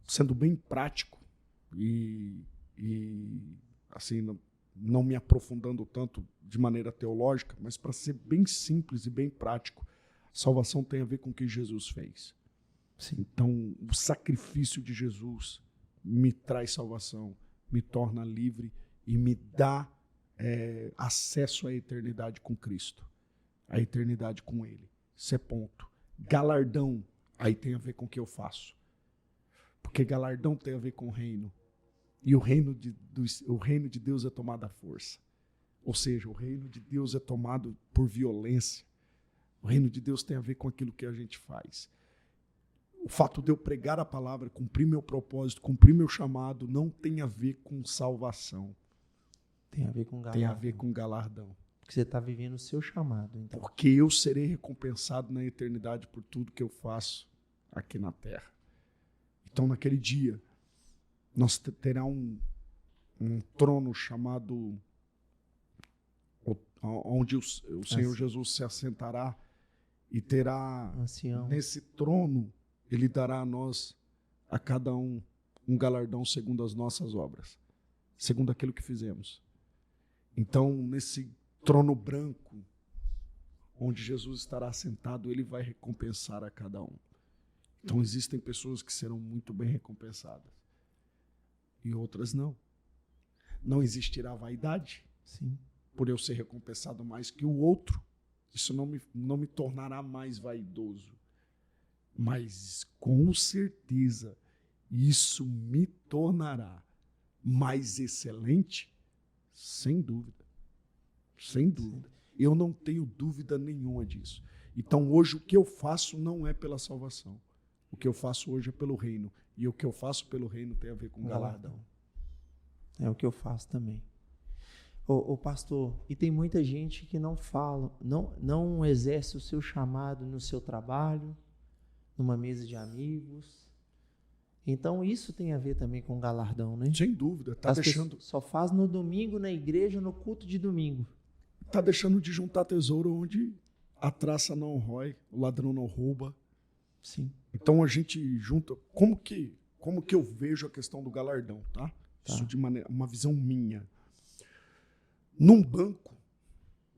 S1: Sendo bem prático e assim, não me aprofundando tanto de maneira teológica, mas para ser bem simples e bem prático, salvação tem a ver com o que Jesus fez.
S2: Sim.
S1: Então, o sacrifício de Jesus me traz salvação, me torna livre e me dá acesso à eternidade com Cristo, à eternidade com Ele. Isso é ponto. Galardão, aí tem a ver com o que eu faço. Porque galardão tem a ver com o reino. E o reino de Deus é tomado à força. Ou seja, o reino de Deus é tomado por violência. O reino de Deus tem a ver com aquilo que a gente faz. O fato de eu pregar a palavra, cumprir meu propósito, cumprir meu chamado, não tem a ver com salvação.
S2: Tem a ver com galardão.
S1: Tem a ver com galardão.
S2: Porque você está vivendo o seu chamado. Então.
S1: Porque eu serei recompensado na eternidade por tudo que eu faço aqui na terra. Então, naquele dia, nós terá um trono chamado, onde o Senhor Jesus se assentará e terá,
S2: Ancião.
S1: Nesse trono, Ele dará a nós, a cada um galardão segundo as nossas obras, segundo aquilo que fizemos. Então, nesse trono branco, onde Jesus estará sentado, Ele vai recompensar a cada um. Então, existem pessoas que serão muito bem recompensadas e outras não. Não existirá vaidade.
S2: Sim.
S1: Por eu ser recompensado mais que o outro, isso não me tornará mais vaidoso. Mas, com certeza, isso me tornará mais excelente, sem dúvida. Sem dúvida. Eu não tenho dúvida nenhuma disso. Então, hoje, o que eu faço não é pela salvação. O que eu faço hoje é pelo reino. E o que eu faço pelo reino tem a ver com galardão.
S2: É o que eu faço também. Ô pastor, e tem muita gente que não fala, não exerce o seu chamado no seu trabalho, numa mesa de amigos. Então, isso tem a ver também com galardão, né?
S1: Sem dúvida. Tá deixando...
S2: Só faz no domingo, na igreja, no culto de domingo.
S1: Tá deixando de juntar tesouro onde a traça não rói, o ladrão não rouba.
S2: Sim.
S1: Então, a gente junta... Como que eu vejo a questão do galardão, tá? Isso de uma visão minha. Num banco,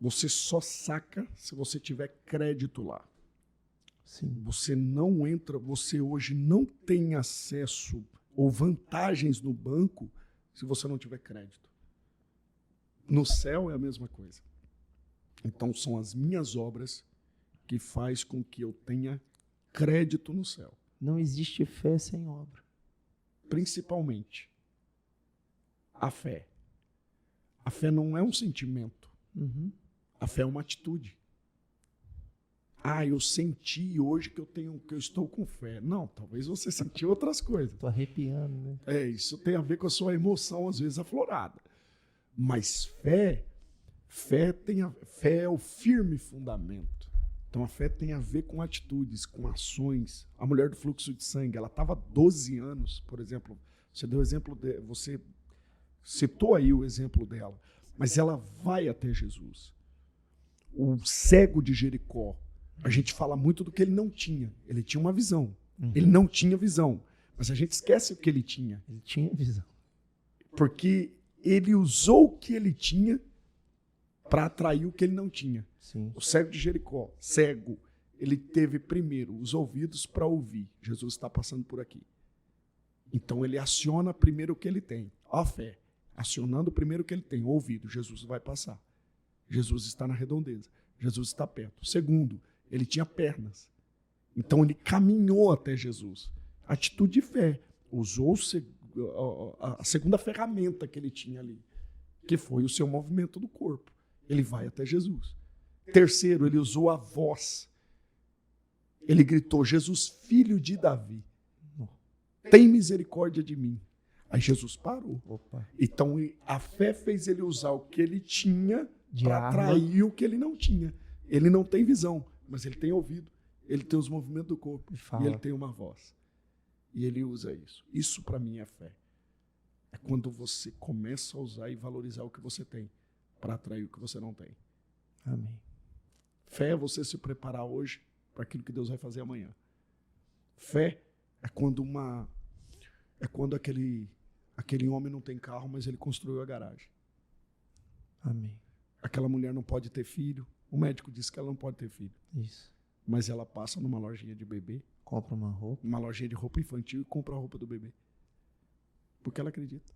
S1: você só saca se você tiver crédito lá.
S2: Sim.
S1: Você não entra, você hoje não tem acesso ou vantagens no banco se você não tiver crédito. No céu é a mesma coisa. Então são as minhas obras que faz com que eu tenha crédito no céu.
S2: Não existe fé sem obra.
S1: Principalmente a fé. A fé não é um sentimento.
S2: Uhum.
S1: A fé é uma atitude. Eu senti hoje que eu estou com fé. Não, talvez você sentiu outras coisas.
S2: Estou arrepiando, né?
S1: Isso tem a ver com a sua emoção, às vezes, aflorada. Mas fé é o firme fundamento. Então, a fé tem a ver com atitudes, com ações. A mulher do fluxo de sangue, ela estava 12 anos, por exemplo. Você citou aí o exemplo dela. Mas ela vai até Jesus. O cego de Jericó, a gente fala muito do que ele não tinha. Ele tinha uma visão.
S2: Uhum.
S1: Ele não tinha visão. Mas a gente esquece o que ele tinha.
S2: Ele tinha visão.
S1: Porque ele usou o que ele tinha para atrair o que ele não tinha.
S2: Sim.
S1: O cego de Jericó, cego, ele teve primeiro os ouvidos para ouvir. Jesus está passando por aqui. Então ele aciona primeiro o que ele tem. A fé. Acionando primeiro o que ele tem. O ouvido. Jesus vai passar. Jesus está na redondeza. Jesus está perto. Segundo, ele tinha pernas. Então ele caminhou até Jesus. Atitude de fé. Usou a segunda ferramenta que ele tinha ali, que foi o seu movimento do corpo. Ele vai até Jesus. Terceiro, ele usou a voz. Ele gritou: Jesus, filho de Davi, tem misericórdia de mim. Aí Jesus parou.
S2: Opa.
S1: Então a fé fez ele usar o que ele tinha para
S2: arma.
S1: atrair o que ele não tinha. Ele não tem visão, mas ele tem ouvido. Ele tem os movimentos do corpo. E ele tem uma voz. E ele usa isso. Isso para mim é fé. É quando você começa a usar e valorizar o que você tem para atrair o que você não tem.
S2: Amém.
S1: Fé é você se preparar hoje para aquilo que Deus vai fazer amanhã. Fé é quando aquele homem não tem carro, mas ele construiu a garagem.
S2: Amém.
S1: Aquela mulher não pode ter filho. O médico disse que ela não pode ter filho.
S2: Isso.
S1: Mas ela passa numa lojinha de bebê,
S2: compra uma roupa,
S1: uma lojinha de roupa infantil e compra a roupa do bebê. Porque ela acredita.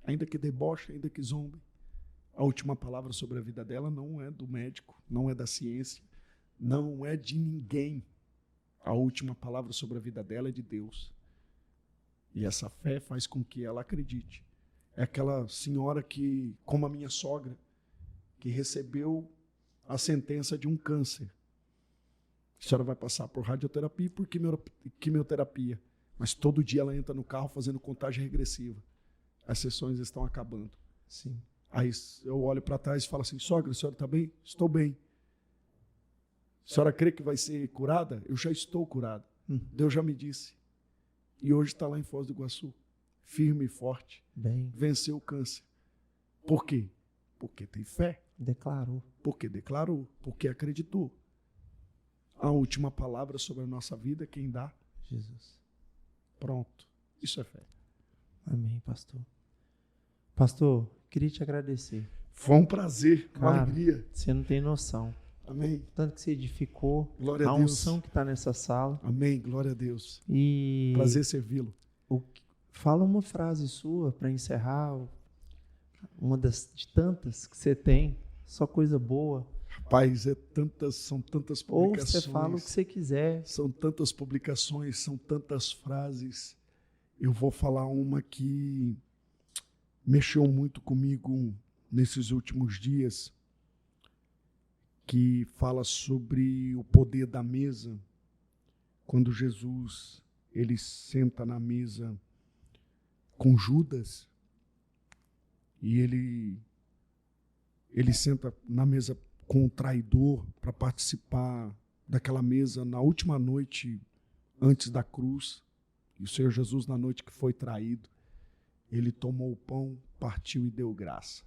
S1: Ainda que deboche, ainda que zombe. A última palavra sobre a vida dela não é do médico, não é da ciência, não é de ninguém. A última palavra sobre a vida dela é de Deus. E essa fé faz com que ela acredite. É aquela senhora que, como a minha sogra, que recebeu a sentença de um câncer. A senhora vai passar por radioterapia e por quimioterapia. Mas todo dia ela entra no carro fazendo contagem regressiva. As sessões estão acabando.
S2: Sim.
S1: Aí eu olho para trás e falo assim: sogra, a senhora está bem? Estou bem. A senhora crê que vai ser curada? Eu já estou curado. Deus já me disse. E hoje está lá em Foz do Iguaçu, firme e forte.
S2: Bem.
S1: Venceu o câncer. Por quê? Porque tem fé.
S2: Declarou.
S1: Porque declarou. Porque acreditou. A última palavra sobre a nossa vida, quem dá?
S2: Jesus.
S1: Pronto. Isso é fé.
S2: Amém, pastor. Pastor, queria te agradecer.
S1: Foi um prazer, uma
S2: Cara,
S1: alegria.
S2: Você não tem noção.
S1: Amém.
S2: Tanto que você edificou.
S1: Glória a
S2: a
S1: Deus.
S2: unção que está nessa sala.
S1: Amém. Glória a Deus.
S2: E
S1: Prazer servi-lo.
S2: Fala uma frase sua para encerrar. Uma de tantas que você tem. Só coisa boa.
S1: Rapaz, são tantas
S2: Ou
S1: publicações.
S2: você fala o que você quiser.
S1: São tantas publicações, são tantas frases. Eu vou falar uma que mexeu muito comigo nesses últimos dias, que fala sobre o poder da mesa. Quando Jesus ele senta na mesa com Judas e ele senta na mesa com o traidor para participar daquela mesa na última noite antes da cruz. E o Senhor Jesus, na noite que foi traído, ele tomou o pão, partiu e deu graça.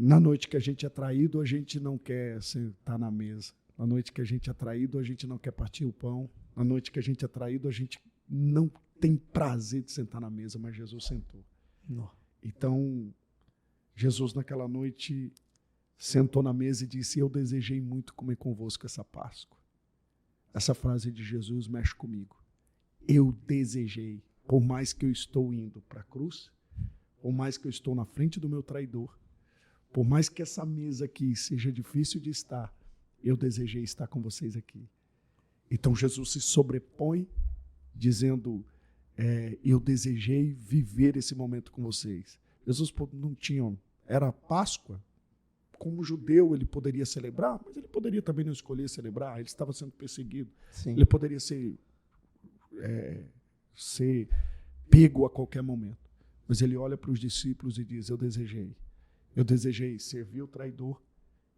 S1: Na noite que a gente é traído, a gente não quer sentar na mesa. Na noite que a gente é traído, a gente não quer partir o pão. Na noite que a gente é traído, a gente não tem prazer de sentar na mesa, mas Jesus sentou.
S2: Não.
S1: Então, Jesus naquela noite sentou na mesa e disse: eu desejei muito comer convosco essa Páscoa. Essa frase de Jesus mexe comigo. Eu desejei, por mais que eu estou indo para a cruz, por mais que eu estou na frente do meu traidor, por mais que essa mesa aqui seja difícil de estar, eu desejei estar com vocês aqui. Então Jesus se sobrepõe dizendo, eu desejei viver esse momento com vocês. Jesus não tinha, era Páscoa, como judeu ele poderia celebrar, mas ele poderia também não escolher celebrar, ele estava sendo perseguido. Sim. Ele poderia ser pego a qualquer momento. Mas ele olha para os discípulos e diz, eu desejei servir o traidor,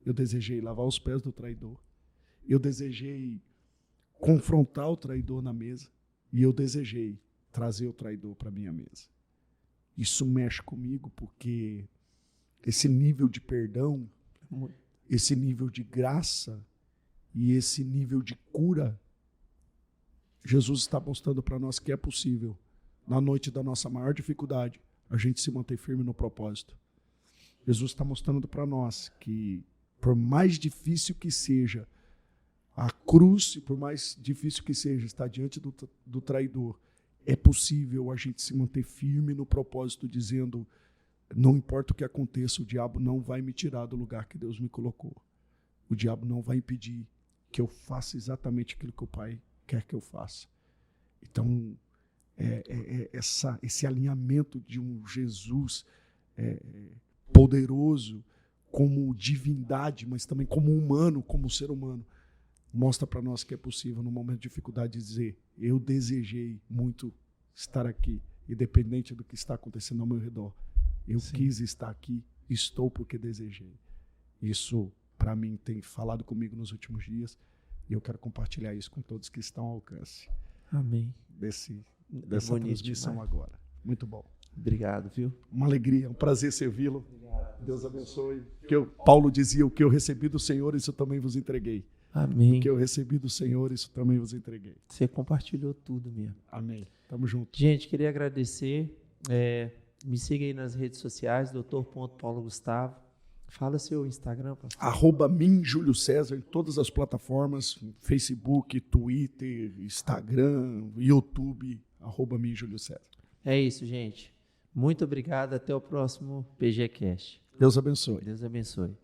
S1: eu desejei lavar os pés do traidor, eu desejei confrontar o traidor na mesa e eu desejei trazer o traidor para a minha mesa. Isso mexe comigo porque esse nível de perdão, esse nível de graça e esse nível de cura, Jesus está mostrando para nós que é possível, na noite da nossa maior dificuldade, a gente se manter firme no propósito. Jesus está mostrando para nós que, por mais difícil que seja a cruz, e por mais difícil que seja estar diante do traidor, é possível a gente se manter firme no propósito, dizendo, não importa o que aconteça, o diabo não vai me tirar do lugar que Deus me colocou. O diabo não vai impedir que eu faça exatamente aquilo que o Pai quer que eu faça. Então, esse alinhamento de um Jesus poderoso como divindade, mas também como humano, como ser humano, mostra para nós que é possível, no momento de dificuldade, dizer, eu desejei muito estar aqui, independente do que está acontecendo ao meu redor. Eu quis estar aqui, estou porque desejei. Isso, para mim, tem falado comigo nos últimos dias e eu quero compartilhar isso com todos que estão ao alcance.
S2: Amém.
S1: Dessa transmissão demais. Agora. Muito bom.
S2: Obrigado, viu?
S1: Uma alegria, um prazer servi-lo. Deus abençoe. Paulo dizia, o que eu recebi do Senhor, isso também vos entreguei.
S2: Amém.
S1: O que eu recebi do Senhor, isso também vos entreguei.
S2: Você compartilhou tudo mesmo.
S1: Amém. Tamo junto.
S2: Gente, queria agradecer. Me siga aí nas redes sociais, Dr.PauloGustavo. Fala seu Instagram, pastor.
S1: @minjuliocesar em todas as plataformas, Facebook, Twitter, Instagram, YouTube, @minjuliocesar.
S2: É isso, gente. Muito obrigado. Até o próximo PGCast.
S1: Deus abençoe.
S2: Deus abençoe.